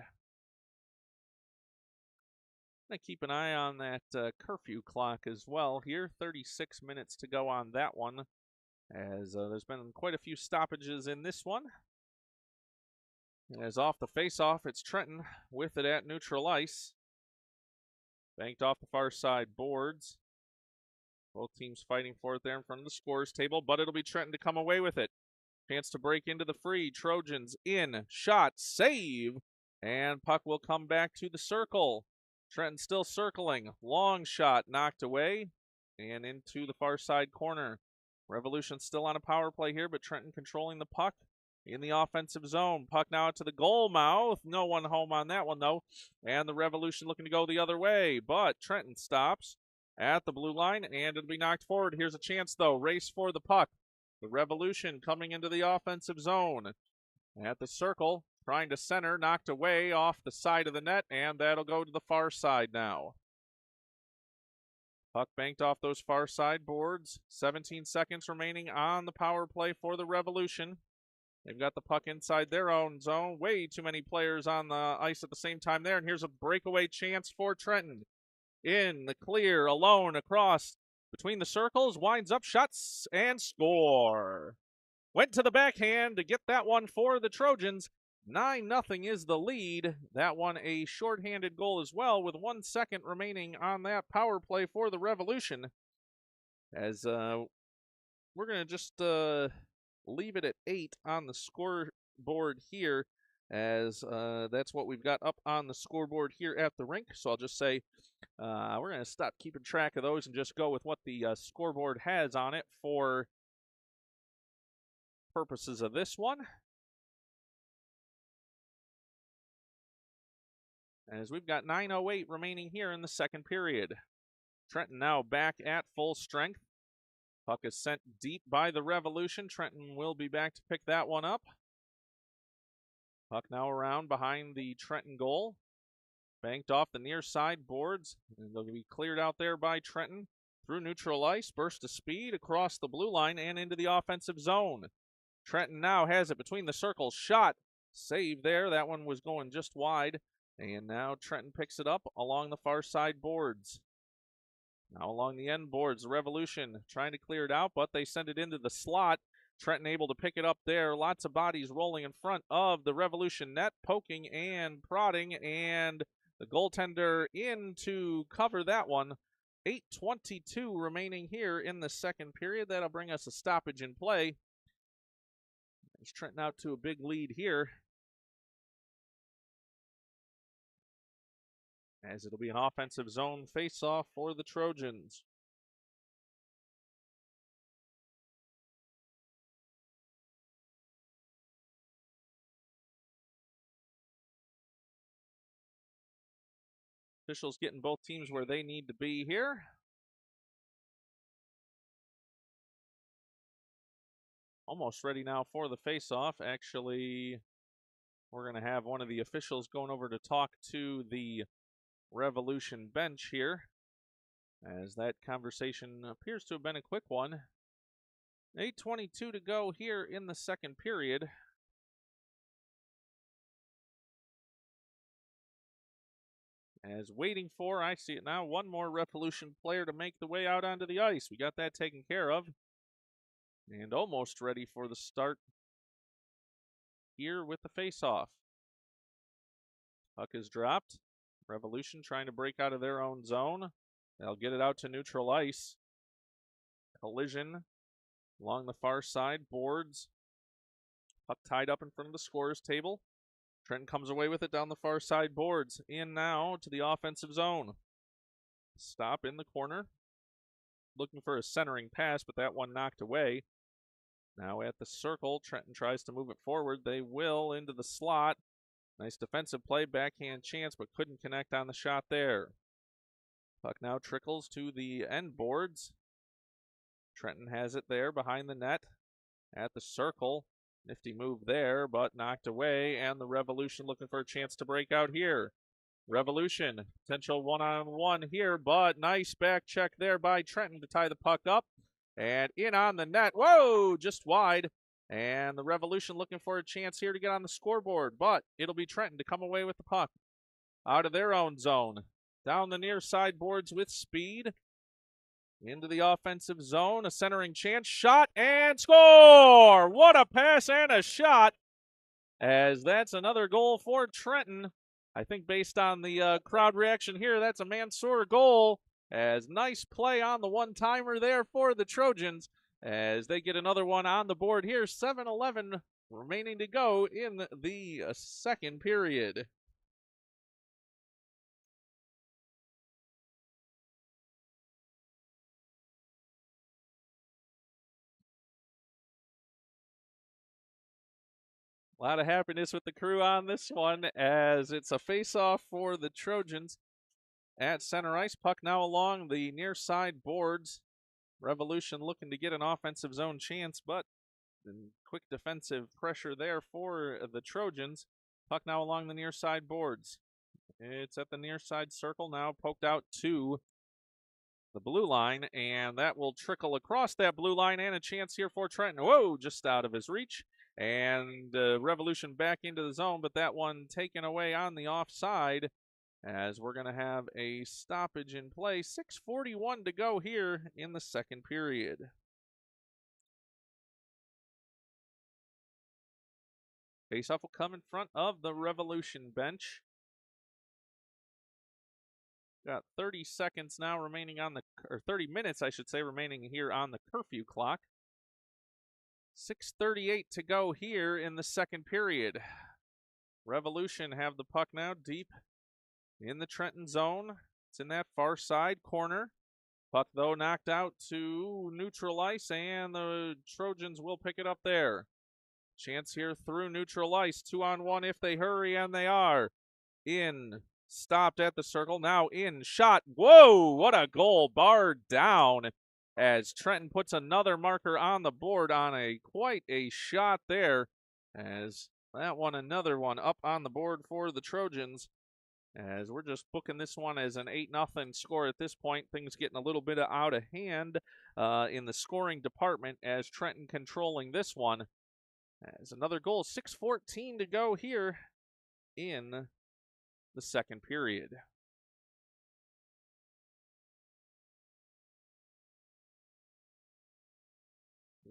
I'm going to keep an eye on that curfew clock as well here. 36 minutes to go on that one, as there's been quite a few stoppages in this one. As off the face-off, it's Trenton with it at neutral ice. Banked off the far side boards. Both teams fighting for it there in front of the scores table, but it'll be Trenton to come away with it. Chance to break into the free. Trojans in, shot, save, and puck will come back to the circle. Trenton still circling. Long shot knocked away and into the far side corner. Revolution still on a power play here, but Trenton controlling the puck. in the offensive zone. Puck now out to the goal mouth. No one home on that one, though. And the Revolution looking to go the other way. But Trenton stops at the blue line, and it'll be knocked forward. Here's a chance, though. Race for the puck. The Revolution coming into the offensive zone. At the circle, trying to center, knocked away off the side of the net, and that'll go to the far side now. Puck banked off those far side boards. 17 seconds remaining on the power play for the Revolution. They've got the puck inside their own zone. Way too many players on the ice at the same time there. And here's a breakaway chance for Trenton. In the clear, alone, across between the circles. Winds up, shots, and score. Went to the backhand to get that one for the Trojans. 9-0 is the lead. That one a shorthanded goal as well, with 1 second remaining on that power play for the Revolution. As we're going to just leave it at 8 on the scoreboard here, as that's what we've got up on the scoreboard here at the rink. So I'll just say we're going to stop keeping track of those and just go with what the scoreboard has on it for purposes of this one. As we've got 9:08 remaining here in the second period. Trenton now back at full strength. Puck is sent deep by the Revolution. Trenton will be back to pick that one up. Puck now around behind the Trenton goal. Banked off the near side boards. And they'll be cleared out there by Trenton. Through neutral ice, burst of speed across the blue line and into the offensive zone. Trenton now has it between the circles. Shot. Save there. That one was going just wide. And now Trenton picks it up along the far side boards. Now along the end boards, the Revolution trying to clear it out, but they send it into the slot. Trenton able to pick it up there. Lots of bodies rolling in front of the Revolution net, poking and prodding, and the goaltender in to cover that one. 8:22 remaining here in the second period. That'll bring us a stoppage in play. It's Trenton out to a big lead here, as it'll be an offensive zone face-off for the Trojans. Officials getting both teams where they need to be here. Almost ready now for the face-off. Actually, we're going to have one of the officials going over to talk to the Revolution bench here, as that conversation appears to have been a quick one. 8:22 to go here in the second period. As waiting for, I see it now, one more Revolution player to make the way out onto the ice. We got that taken care of. And almost ready for the start here with the face-off. Puck is dropped. Revolution trying to break out of their own zone. They'll get it out to neutral ice. Collision along the far side boards. Puck tied up in front of the scorer's table. Trenton comes away with it down the far side boards. In now to the offensive zone. Stop in the corner. Looking for a centering pass, but that one knocked away. Now at the circle, Trenton tries to move it forward. They will into the slot. Nice defensive play, backhand chance, but couldn't connect on the shot there. Puck now trickles to the end boards. Trenton has it there behind the net at the circle. Nifty move there, but knocked away, and the Revolution looking for a chance to break out here. Revolution, potential one-on-one here, but nice back check there by Trenton to tie the puck up. And in on the net. Whoa, just wide. And the Revolution looking for a chance here to get on the scoreboard, but it'll be Trenton to come away with the puck out of their own zone. Down the near side boards with speed. Into the offensive zone, a centering chance, shot, and score! What a pass and a shot, as that's another goal for Trenton. I think based on the crowd reaction here, that's a Mansour goal, as nice play on the one-timer there for the Trojans, as they get another one on the board here. 7:11 remaining to go in the second period. A lot of happiness with the crew on this one as it's a face-off for the Trojans at center ice. Puck now along the near side boards. Revolution looking to get an offensive zone chance, but quick defensive pressure there for the Trojans. Puck now along the near side boards. It's at the near side circle now, poked out to the blue line, and that will trickle across that blue line, and a chance here for Trenton. Whoa, just out of his reach. And Revolution back into the zone, but that one taken away on the offside as we're going to have a stoppage in play. 6:41 to go here in the second period. Faceoff will come in front of the Revolution bench. Got 30 seconds now remaining on the, or 30 minutes, I should say, remaining here on the curfew clock. 6:38 to go here in the second period. Revolution have the puck now deep in the Trenton zone. It's in that far side corner. Puck, though, knocked out to neutral ice, and the Trojans will pick it up there. Chance here through neutral ice. 2-on-1 if they hurry, and they are. In. Stopped at the circle, now in, shot. Whoa, what a goal, barred down as Trenton puts another marker on the board on quite a shot there, as that one, another one up on the board for the Trojans, as we're just booking this one as an 8-0 score at this point. Things getting a little bit out of hand in the scoring department as Trenton controlling this one. As another goal, 6:14 to go here in the second period.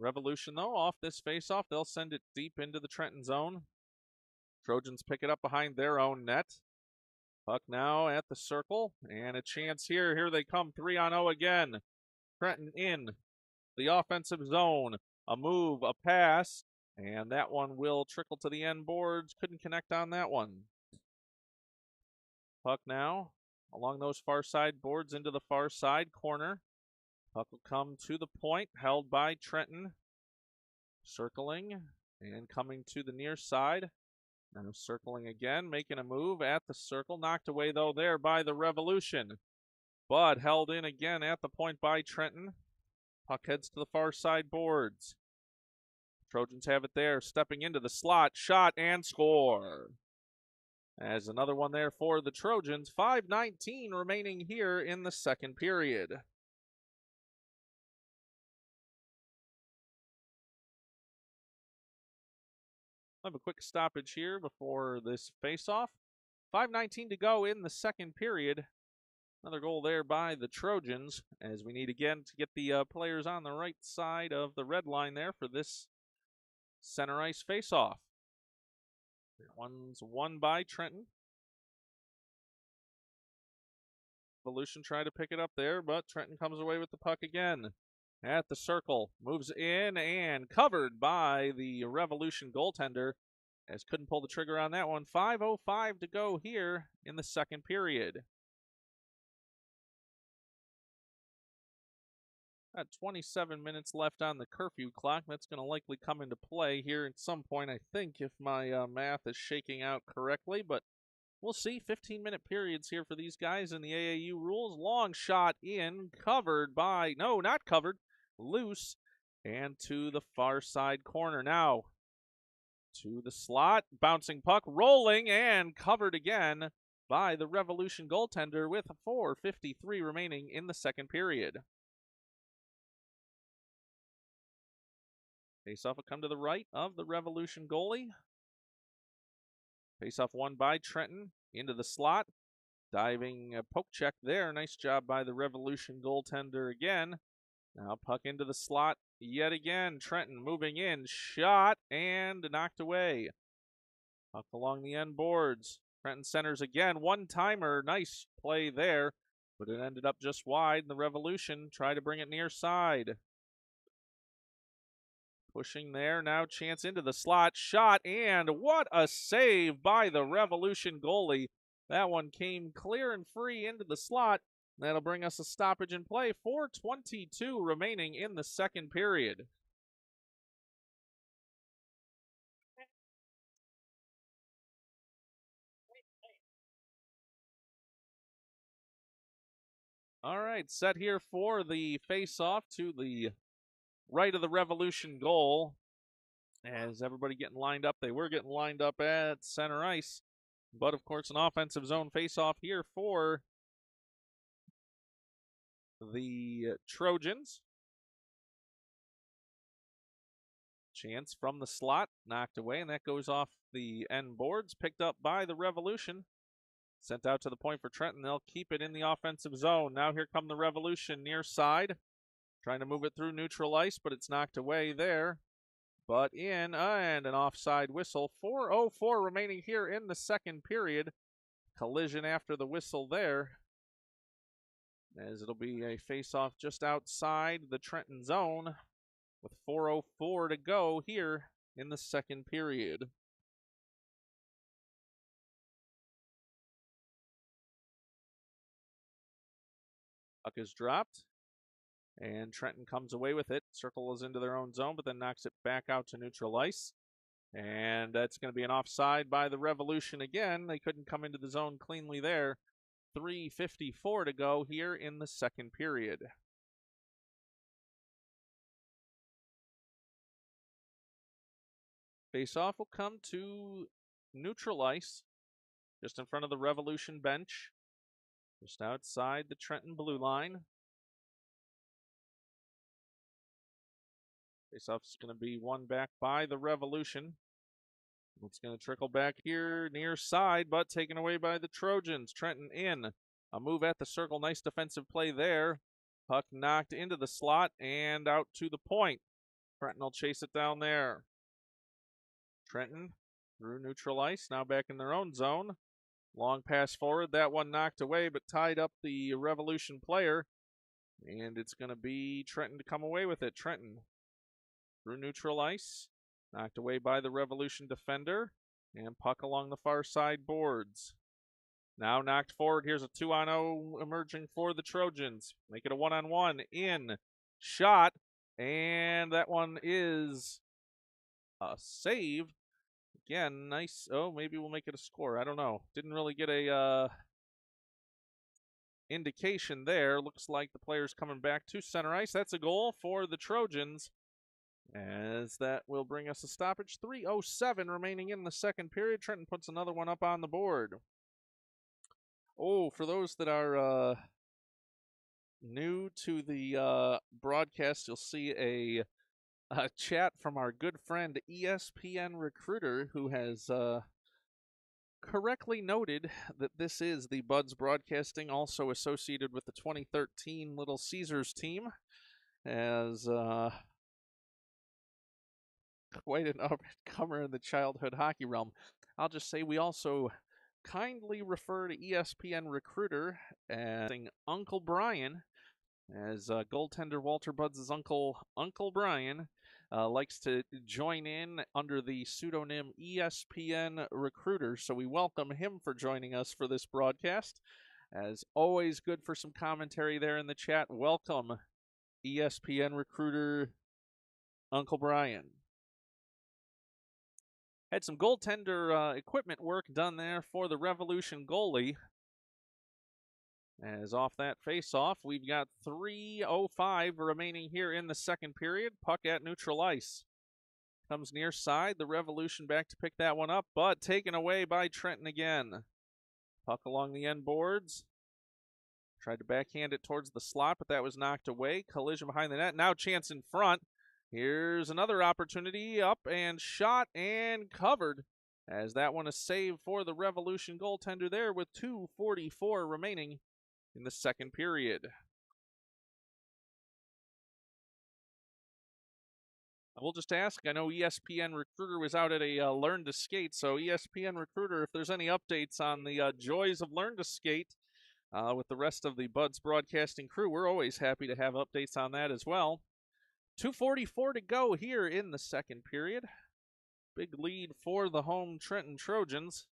Revolution, though, off this faceoff, they'll send it deep into the Trenton zone. Trojans pick it up behind their own net. Puck now at the circle, and a chance here. Here they come, 3-on-0 again. Trenton in the offensive zone. A move, a pass, and that one will trickle to the end boards. Couldn't connect on that one. Puck now along those far side boards into the far side corner. Puck will come to the point, held by Trenton. Circling and coming to the near side. Now circling again, making a move at the circle. Knocked away, though, there by the Revolution. But held in again at the point by Trenton. Puck heads to the far side boards. Trojans have it there, stepping into the slot. Shot and score. As another one there for the Trojans. 5:19 remaining here in the second period. I'll have a quick stoppage here before this face-off. 5:19 to go in the second period. Another goal there by the Trojans, as we need again to get the players on the right side of the red line there for this center ice face-off. One's won by Trenton. Revolution tried to pick it up there, but Trenton comes away with the puck again. At the circle, moves in and covered by the Revolution goaltender, as couldn't pull the trigger on that one. 5:05 to go here in the second period. Got 27 minutes left on the curfew clock. That's going to likely come into play here at some point, I think, if my math is shaking out correctly. But we'll see. 15-minute periods here for these guys in the AAU rules. Long shot in, covered by, no, not covered, loose, and to the far side corner now. To the slot, bouncing puck, rolling, and covered again by the Revolution goaltender with 4:53 remaining in the second period. Faceoff will come to the right of the Revolution goalie. Faceoff won by Trenton into the slot. Diving poke check there. Nice job by the Revolution goaltender again. Now puck into the slot yet again. Trenton moving in. Shot and knocked away. Puck along the end boards. Trenton centers again. One-timer. Nice play there. But it ended up just wide. The Revolution try to bring it near side. Pushing there, now chance into the slot, shot, and what a save by the Revolution goalie. That one came clear and free into the slot. That'll bring us a stoppage in play. 4:22 remaining in the second period. All right, set here for the face-off to the right of the Revolution goal. As everybody getting lined up, they were getting lined up at center ice. But, of course, an offensive zone face-off here for the Trojans. Chance from the slot, knocked away, and that goes off the end boards, picked up by the Revolution. Sent out to the point for Trenton. They'll keep it in the offensive zone. Now here come the Revolution near side. Trying to move it through neutral ice, but it's knocked away there. But in, and an offside whistle. 4:04 remaining here in the second period. Collision after the whistle there. As it'll be a face-off just outside the Trenton zone with 4:04 to go here in the second period. Puck is dropped, and Trenton comes away with it. Circle is into their own zone, but then knocks it back out to neutral ice. And that's going to be an offside by the Revolution again. They couldn't come into the zone cleanly there. 3:54 to go here in the second period. Face-off will come to neutral ice, just in front of the Revolution bench, just outside the Trenton blue line. Face-off's going to be won back by the Revolution. It's going to trickle back here near side, but taken away by the Trojans. Trenton in. A move at the circle. Nice defensive play there. Puck knocked into the slot and out to the point. Trenton will chase it down there. Trenton through neutral ice, now back in their own zone. Long pass forward. That one knocked away, but tied up the Revolution player. And it's going to be Trenton to come away with it. Trenton through neutral ice. Knocked away by the Revolution defender. And puck along the far side boards. Now knocked forward. Here's a 2-on-0 emerging for the Trojans. Make it a 1-on-1. In. Shot. And that one is a save. Again, nice. Oh, maybe we'll make it a score. I don't know. Didn't really get a indication there. Looks like the player's coming back to center ice. That's a goal for the Trojans. As that will bring us a stoppage. 3:07 remaining in the second period. Trenton puts another one up on the board. Oh, for those that are new to the broadcast, you'll see a chat from our good friend ESPN Recruiter, who has correctly noted that this is the Buds Broadcasting, also associated with the 2013 Little Caesars team, as quite an up-and-comer in the childhood hockey realm. I'll just say we also kindly refer to ESPN Recruiter as Uncle Brian, as goaltender Walter Buds' uncle, Uncle Brian, likes to join in under the pseudonym ESPN Recruiter. So we welcome him for joining us for this broadcast. As always, good for some commentary there in the chat. Welcome, ESPN Recruiter, Uncle Brian. Had some goaltender equipment work done there for the Revolution goalie. As off that face-off, we've got 3:05 remaining here in the second period. Puck at neutral ice. Comes near side. The Revolution back to pick that one up, but taken away by Trenton again. Puck along the end boards. Tried to backhand it towards the slot, but that was knocked away. Collision behind the net. Now chance in front. Here's another opportunity. Up and shot and covered. As that one is saved for the Revolution goaltender there with 2:44 remaining in the second period. I will just ask, I know ESPN Recruiter was out at a Learn to Skate, so ESPN Recruiter, if there's any updates on the joys of Learn to Skate with the rest of the Buds Broadcasting crew, we're always happy to have updates on that as well. 2:44 to go here in the second period. Big lead for the home Trenton Trojans.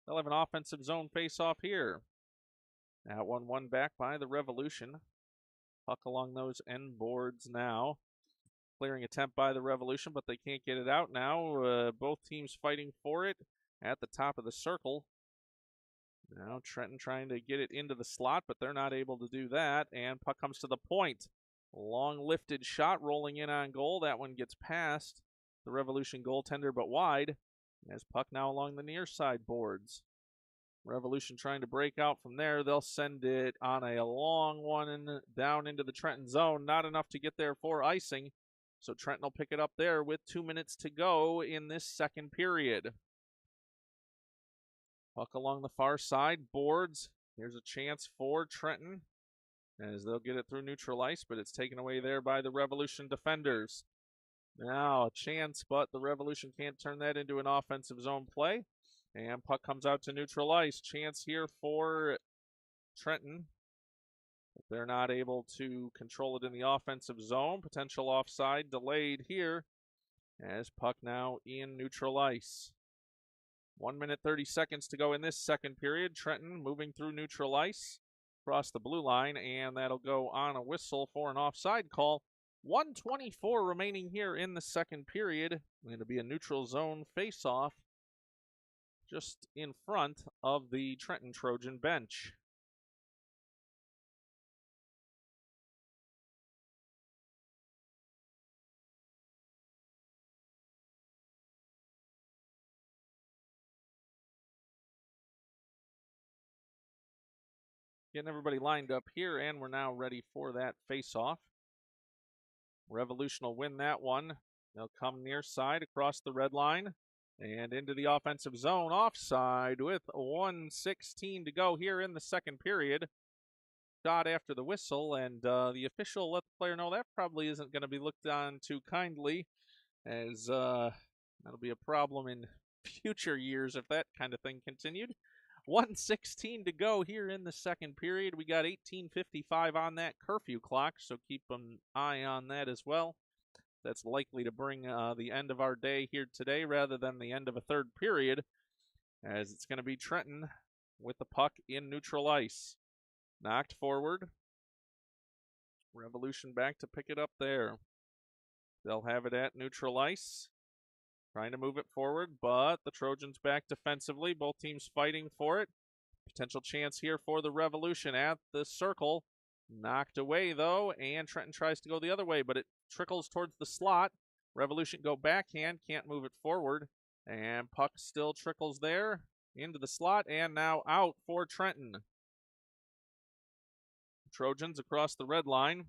They'll have an offensive zone face-off here. Now 1-1 back by the Revolution. Puck along those end boards now. Clearing attempt by the Revolution, but they can't get it out now. Both teams fighting for it at the top of the circle. Now Trenton trying to get it into the slot, but they're not able to do that. And puck comes to the point. Long lifted shot rolling in on goal. That one gets past the Revolution goaltender, but wide. As puck now along the near side boards. Revolution trying to break out from there. They'll send it on a long one down into the Trenton zone. Not enough to get there for icing. So Trenton will pick it up there with 2 minutes to go in this second period. Puck along the far side, boards. Here's a chance for Trenton as they'll get it through neutral ice, but it's taken away there by the Revolution defenders. Now a chance, but the Revolution can't turn that into an offensive zone play. And puck comes out to neutral ice. Chance here for Trenton. But they're not able to control it in the offensive zone. Potential offside delayed here as puck now in neutral ice. 1 minute 30 seconds to go in this second period. Trenton moving through neutral ice across the blue line, and that'll go on a whistle for an offside call. 1:24 remaining here in the second period. Going to be a neutral zone face-off just in front of the Trenton Trojan bench. Getting everybody lined up here, and we're now ready for that face-off. Revolution will win that one. They'll come near side across the red line and into the offensive zone. Offside with 1:16 to go here in the second period. Shot after the whistle, and the official let the player know that probably isn't going to be looked on too kindly, as that'll be a problem in future years if that kind of thing continued. 1:16 to go here in the second period. We got 18:55 on that curfew clock, so keep an eye on that as well. That's likely to bring the end of our day here today rather than the end of a third period, as it's going to be Trenton with the puck in neutral ice. Knocked forward. Revolution back to pick it up there. They'll have it at neutral ice. Trying to move it forward, but the Trojans back defensively. Both teams fighting for it. Potential chance here for the Revolution at the circle. Knocked away, though, and Trenton tries to go the other way, but it trickles towards the slot. Revolution go backhand, can't move it forward, and puck still trickles there into the slot, and now out for Trenton. Trojans across the red line.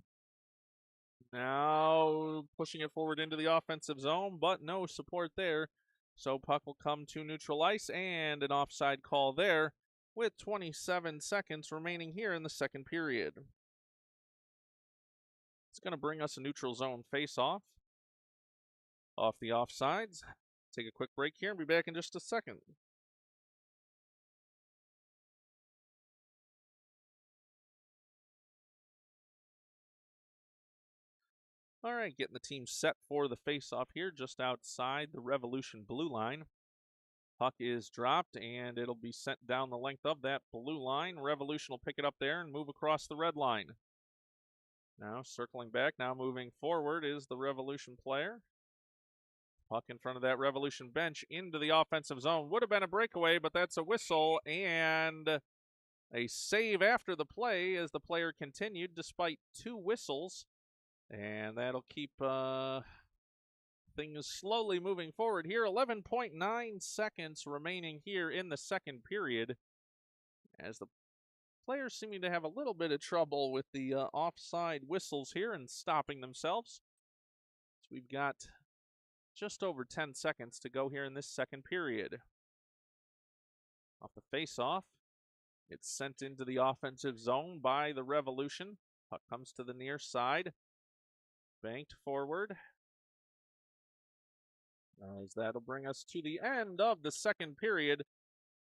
Now pushing it forward into the offensive zone, but no support there. So puck will come to neutral ice, and an offside call there with 27 seconds remaining here in the second period. It's going to bring us a neutral zone face-off off the offsides. Take a quick break here and be back in just a second. All right, getting the team set for the face-off here just outside the Revolution blue line. Puck is dropped, and it'll be sent down the length of that blue line. Revolution will pick it up there and move across the red line. Now circling back, now moving forward is the Revolution player. Puck in front of that Revolution bench into the offensive zone. Would have been a breakaway, but that's a whistle and a save after the play as the player continued despite two whistles. And that'll keep things slowly moving forward here. 11.9 seconds remaining here in the second period, as the players seeming to have a little bit of trouble with the offside whistles here and stopping themselves. So we've got just over 10 seconds to go here in this second period. Off the face-off, it's sent into the offensive zone by the Revolution. Puck comes to the near side. Banked forward. As that'll bring us to the end of the second period.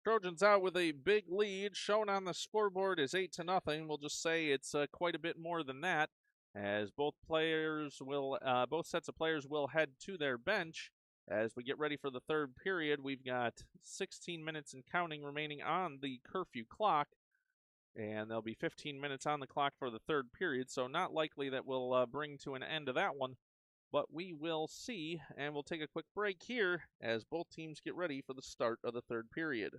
Trojans out with a big lead. Shown on the scoreboard is 8-0. We'll just say it's quite a bit more than that, as both sets of players will head to their bench. As we get ready for the third period, we've got 16 minutes and counting remaining on the curfew clock. And there'll be 15 minutes on the clock for the third period, so not likely that we'll bring to an end to that one. But we will see, and we'll take a quick break here as both teams get ready for the start of the third period.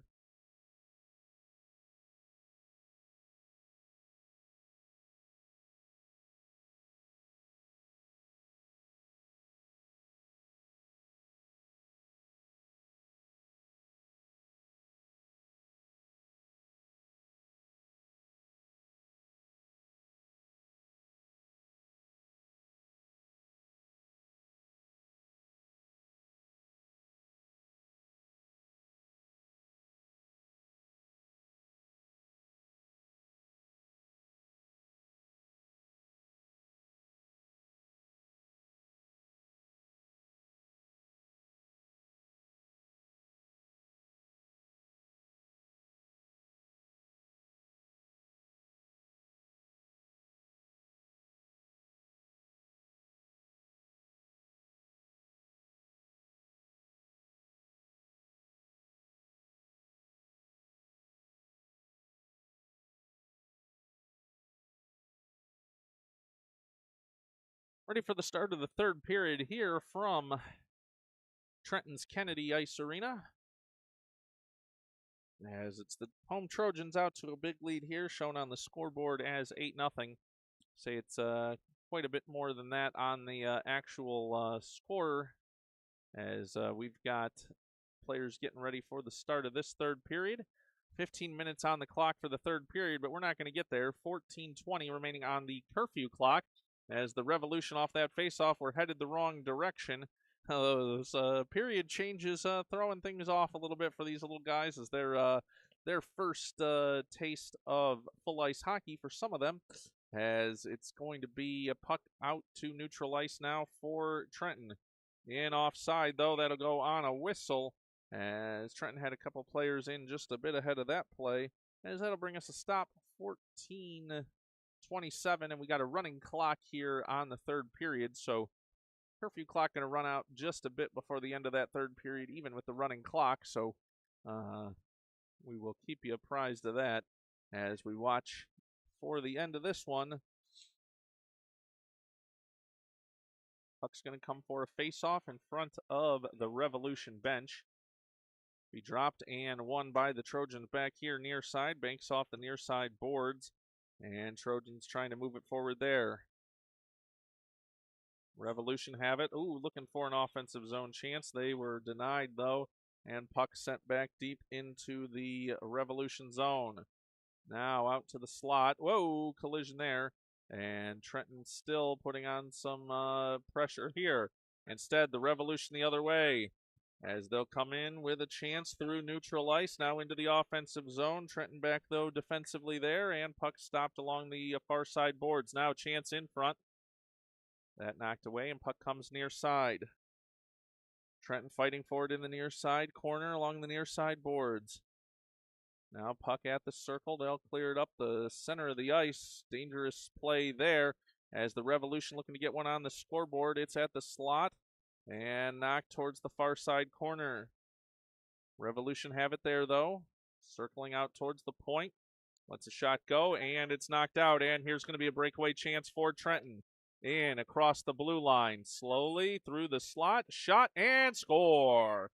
Ready for the start of the third period here from Trenton's Kennedy Ice Arena. As it's the home Trojans out to a big lead here, shown on the scoreboard as 8-0. Say it's quite a bit more than that on the actual score, as we've got players getting ready for the start of this third period. 15 minutes on the clock for the third period, but we're not going to get there. 14:20 remaining on the curfew clock. As the Revolution off that faceoff were headed the wrong direction. Those period changes throwing things off a little bit for these little guys, as their first taste of full ice hockey for some of them, as it's going to be a puck out to neutral ice now for Trenton. In offside, though, that'll go on a whistle, as Trenton had a couple players in just a bit ahead of that play, as that'll bring us a stop. 14:27, and we got a running clock here on the third period, so curfew clock going to run out just a bit before the end of that third period, even with the running clock, so we will keep you apprised of that as we watch for the end of this one. Puck's going to come for a face-off in front of the Revolution bench. Be dropped and won by the Trojans back here near side. Banks off the near side boards, and Trojans trying to move it forward there. Revolution have it. Ooh, looking for an offensive zone chance. They were denied, though, and puck sent back deep into the Revolution zone. Now out to the slot. Whoa, collision there. And Trenton still putting on some pressure here. Instead, the Revolution the other way, as they'll come in with a chance through neutral ice, now into the offensive zone. Trenton back, though, defensively there, and puck stopped along the far side boards. Now chance in front. That knocked away, and puck comes near side. Trenton fighting for it in the near side corner along the near side boards. Now puck at the circle. They'll clear it up the center of the ice. Dangerous play there, as the Revolution looking to get one on the scoreboard. It's at the slot and knocked towards the far side corner. Revolution have it there, though. Circling out towards the point. Lets a shot go, and it's knocked out. And here's going to be a breakaway chance for Trenton. In across the blue line. Slowly through the slot. Shot and score.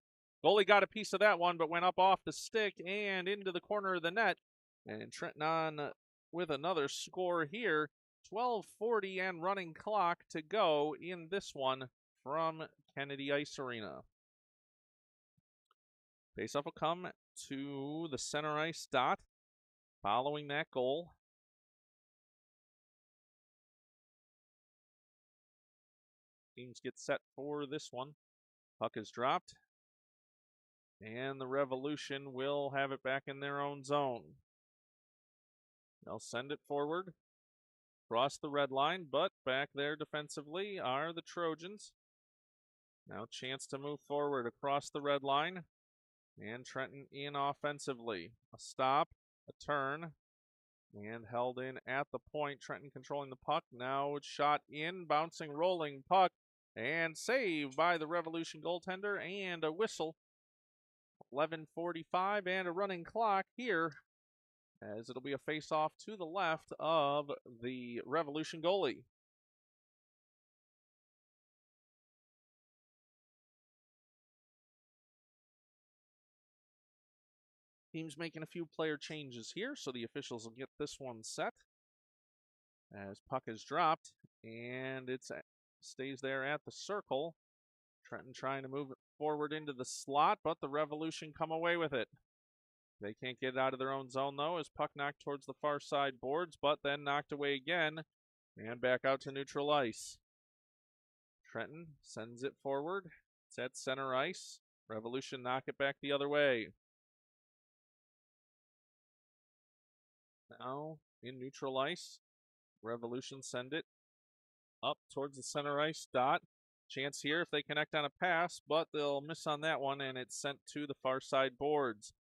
Goalie got a piece of that one, but went up off the stick and into the corner of the net. And Trenton on with another score here. 12:40 and running clock to go in this one from Kennedy Ice Arena. Faceoff will come to the center ice dot following that goal. Teams get set for this one. Puck is dropped, and the Revolution will have it back in their own zone. They'll send it forward, cross the red line, but back there defensively are the Trojans. Now chance to move forward across the red line, and Trenton in offensively. A stop, a turn, and held in at the point. Trenton controlling the puck. Now it's shot in, bouncing, rolling puck, and saved by the Revolution goaltender, and a whistle. 11:45 and a running clock here, as it'll be a face-off to the left of the Revolution goalie. Teams making a few player changes here, so the officials will get this one set. As puck is dropped, and it stays there at the circle. Trenton trying to move it forward into the slot, but the Revolution come away with it. They can't get it out of their own zone, though, as puck knocked towards the far side boards, but then knocked away again, and back out to neutral ice. Trenton sends it forward. It's at center ice. Revolution knock it back the other way. Now in neutral ice, Revolution send it up towards the center ice dot. Chance here if they connect on a pass, but they'll miss on that one, and it's sent to the far side boards.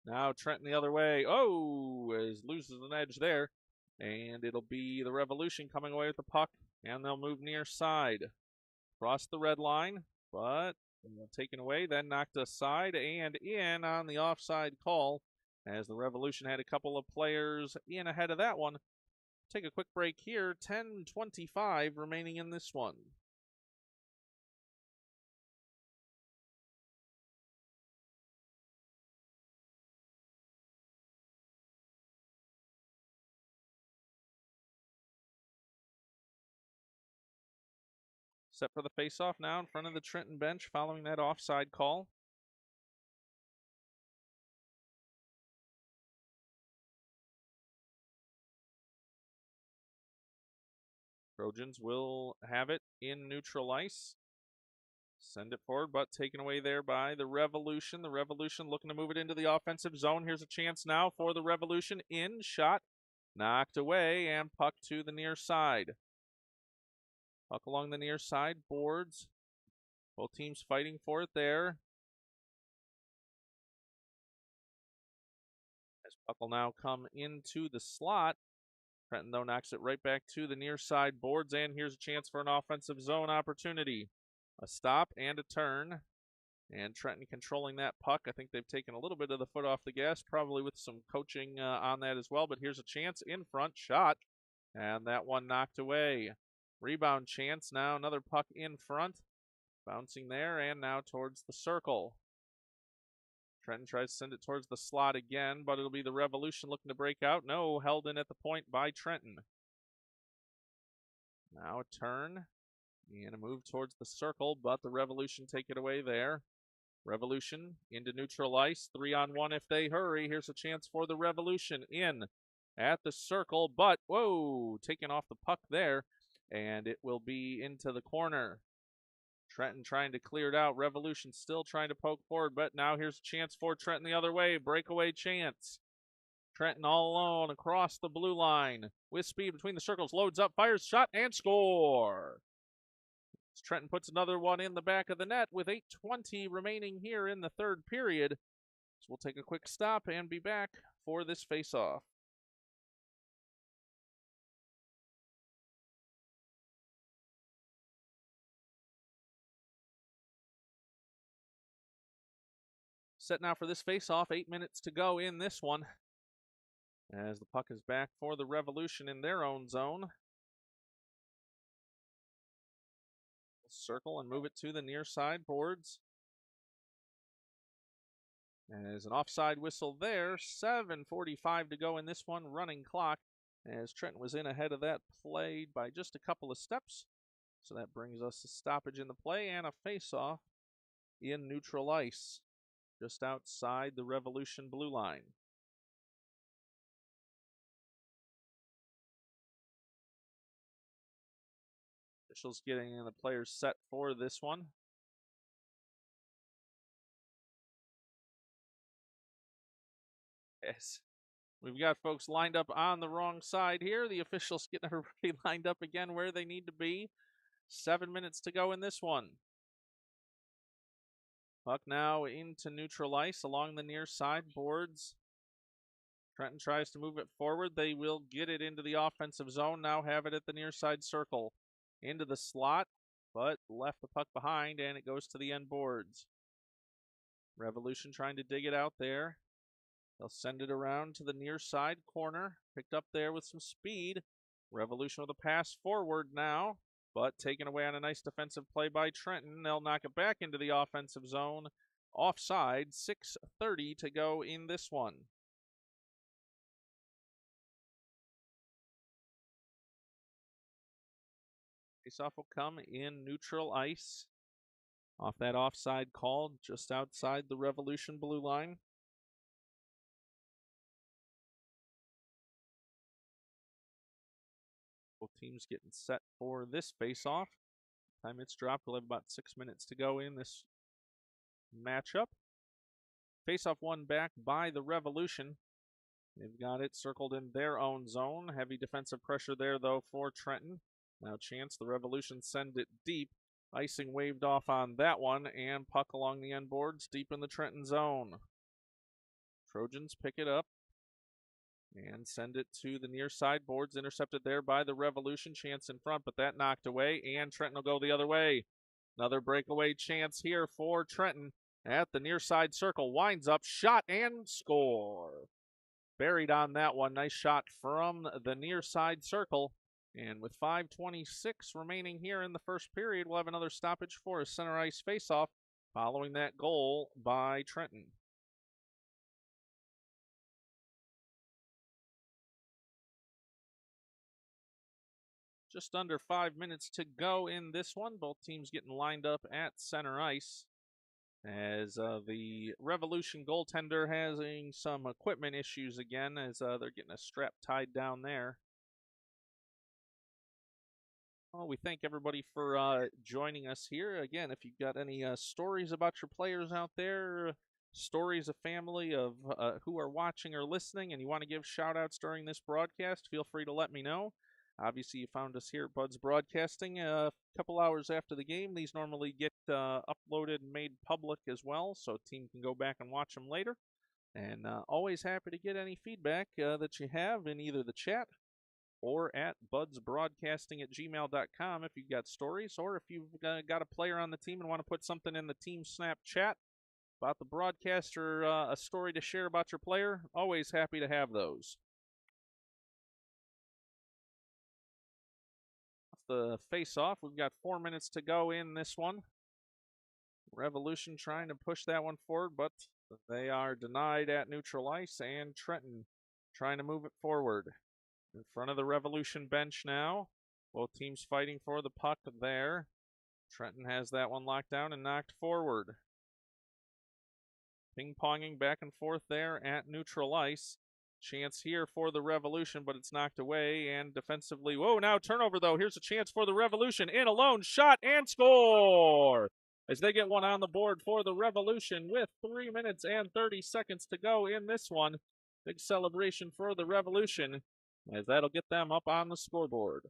Now Trenton the other way. Oh, loses an edge there, and it'll be the Revolution coming away with the puck, and they'll move near side. Cross the red line, but taken away, then knocked aside and in on the offside call, as the Revolution had a couple of players in ahead of that one. Take a quick break here. 10:25 remaining in this one. Set for the face-off now in front of the Trenton bench following that offside call. Trojans will have it in neutral ice. Send it forward, but taken away there by the Revolution. The Revolution looking to move it into the offensive zone. Here's a chance now for the Revolution. In shot, knocked away, and puck to the near side. Puck along the near side, boards. Both teams fighting for it there. As puck will now come into the slot. Trenton, though, knocks it right back to the near side boards, and here's a chance for an offensive zone opportunity. A stop and a turn, and Trenton controlling that puck. I think they've taken a little bit of the foot off the gas, probably with some coaching on that as well, but here's a chance in front, shot, and that one knocked away. Rebound chance now, another puck in front, bouncing there, and now towards the circle. Trenton tries to send it towards the slot again, but it'll be the Revolution looking to break out. No, held in at the point by Trenton. Now a turn and a move towards the circle, but the Revolution take it away there. Revolution into neutral ice, 3-on-1 if they hurry. Here's a chance for the Revolution in at the circle, but whoa, taking off the puck there, and it will be into the corner. Trenton trying to clear it out. Revolution still trying to poke forward, but now here's a chance for Trenton the other way. Breakaway chance. Trenton all alone across the blue line. With speed between the circles. Loads up, fires, shot, and score. As Trenton puts another one in the back of the net with 8:20 remaining here in the third period. So we'll take a quick stop and be back for this face-off. Set now for this face-off. 8 minutes to go in this one. As the puck is back for the Revolution in their own zone. Circle and move it to the near side boards. As an offside whistle there. 7:45 to go in this one. Running clock. As Trenton was in ahead of that play by just a couple of steps. So that brings us a stoppage in the play and a face-off in neutral ice. Just outside the Revolution blue line. Officials getting the players set for this one. Yes. We've got folks lined up on the wrong side here. The officials getting everybody lined up again where they need to be. 7 minutes to go in this one. Puck now into neutral ice along the near side boards. Trenton tries to move it forward. They will get it into the offensive zone. Now have it at the near side circle. Into the slot, but left the puck behind, and it goes to the end boards. Revolution trying to dig it out there. They'll send it around to the near side corner. Picked up there with some speed. Revolution with a pass forward now, but taken away on a nice defensive play by Trenton. They'll knock it back into the offensive zone. Offside, 6:30 to go in this one. Faceoff will come in neutral ice. Off that offside call, just outside the Revolution blue line. Both teams getting set for this faceoff. Time it's dropped, we'll have about 6 minutes to go in this matchup. Faceoff won back by the Revolution. They've got it circled in their own zone. Heavy defensive pressure there, though, for Trenton. Now chance the Revolution send it deep. Icing waved off on that one, and puck along the end boards deep in the Trenton zone. Trojans pick it up and send it to the near side boards. Intercepted there by the Revolution. Chance in front, but that knocked away, and Trenton will go the other way. Another breakaway chance here for Trenton at the near side circle. Winds up, shot, and score. buried on that one. Nice shot from the near side circle. And with 5:26 remaining here in the first period, we'll have another stoppage for a center ice faceoff following that goal by Trenton. Just under 5 minutes to go in this one. Both teams getting lined up at center ice as the Revolution goaltender having some equipment issues again as they're getting a strap tied down there. Well, we thank everybody for joining us here. Again, if you've got any stories about your players out there, stories of family of who are watching or listening, and you want to give shout-outs during this broadcast, feel free to let me know. Obviously, you found us here at Bud's Broadcasting a couple hours after the game. These normally get uploaded and made public as well, so a team can go back and watch them later. And always happy to get any feedback that you have in either the chat or at budsbroadcasting@gmail.com if you've got stories, or if you've got a player on the team and want to put something in the Team Snap chat about the broadcast or a story to share about your player, always happy to have those. The face-off, we've got 4 minutes to go in this one. Revolution trying to push that one forward, but they are denied at neutral ice, and Trenton trying to move it forward. In front of the Revolution bench now. Both teams fighting for the puck there. Trenton has that one locked down and knocked forward. Ping-ponging back and forth there at neutral ice. Chance here for the Revolution, but it's knocked away, and defensively, whoa, now turnover though. Here's a chance for the Revolution. In alone, shot, and score! As they get one on the board for the Revolution with 3 minutes and 30 seconds to go in this one. Big celebration for the Revolution, as that'll get them up on the scoreboard.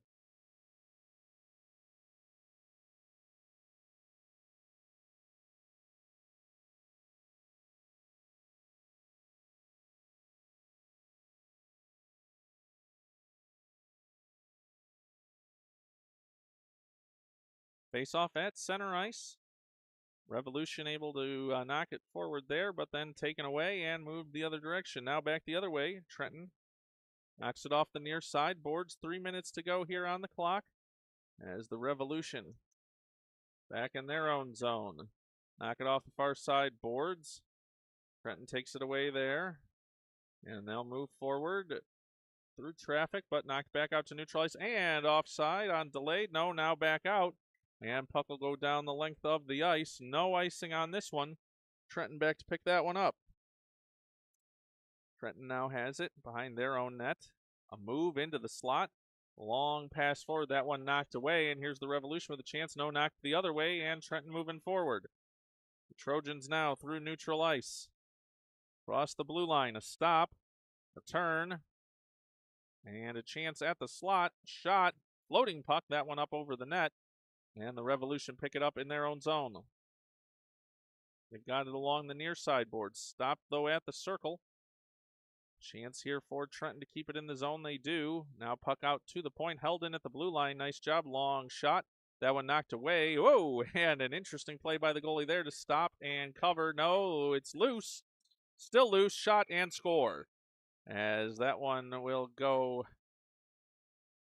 Face off at center ice. Revolution able to knock it forward there, but then taken away and moved the other direction. Now back the other way. Trenton knocks it off the near side boards. 3 minutes to go here on the clock as the Revolution back in their own zone. Knock it off the far side boards. Trenton takes it away there, and they'll move forward through traffic, but knocked back out to neutral ice and offside on delayed. No, now back out, and puck will go down the length of the ice. No icing on this one. Trenton back to pick that one up. Trenton now has it behind their own net. A move into the slot. Long pass forward. That one knocked away, and here's the Revolution with a chance. No, knocked the other way, and Trenton moving forward. The Trojans now through neutral ice. Across the blue line. A stop. A turn. And a chance at the slot. Shot. Floating puck. That one up over the net. And the Revolution pick it up in their own zone. They've got it along the near side board. Stopped, though, at the circle. Chance here for Trenton to keep it in the zone. They do. Now puck out to the point. Held in at the blue line. Nice job. Long shot. That one knocked away. Whoa! And an interesting play by the goalie there to stop and cover. No, it's loose. Still loose. Shot and score. As that one will go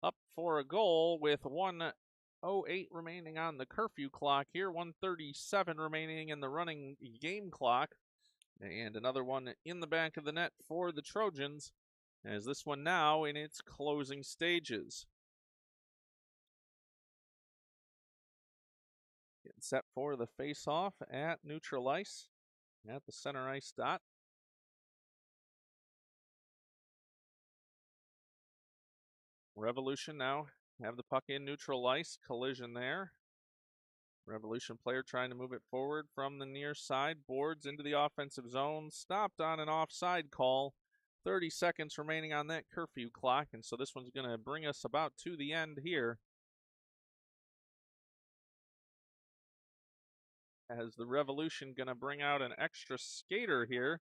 up for a goal with 1:08 remaining on the curfew clock here. 1:37 remaining in the running game clock. And another one in the back of the net for the Trojans, as this one now in its closing stages. Getting set for the face-off at neutral ice at the center ice dot. Revolution now have the puck in neutral ice. Collision there. Revolution player trying to move it forward from the near side. Boards into the offensive zone. Stopped on an offside call. 30 seconds remaining on that curfew clock. And so this one's going to bring us about to the end here, as the Revolution going to bring out an extra skater here.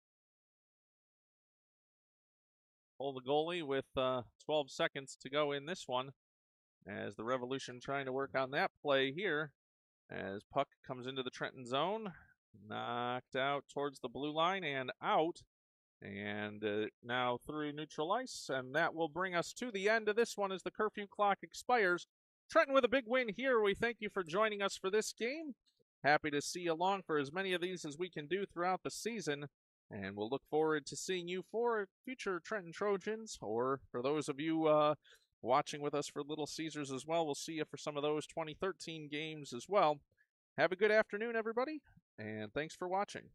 Pull the goalie with 12 seconds to go in this one, as the Revolution trying to work on that play here. As puck comes into the Trenton zone, knocked out towards the blue line and out. And now through neutral ice, and that will bring us to the end of this one as the curfew clock expires. Trenton with a big win here. We thank you for joining us for this game. Happy to see you along for as many of these as we can do throughout the season. And we'll look forward to seeing you for future Trenton Trojans, or for those of you watching with us for Little Caesars as well. We'll see you for some of those 2013 games as well. Have a good afternoon, everybody, and thanks for watching.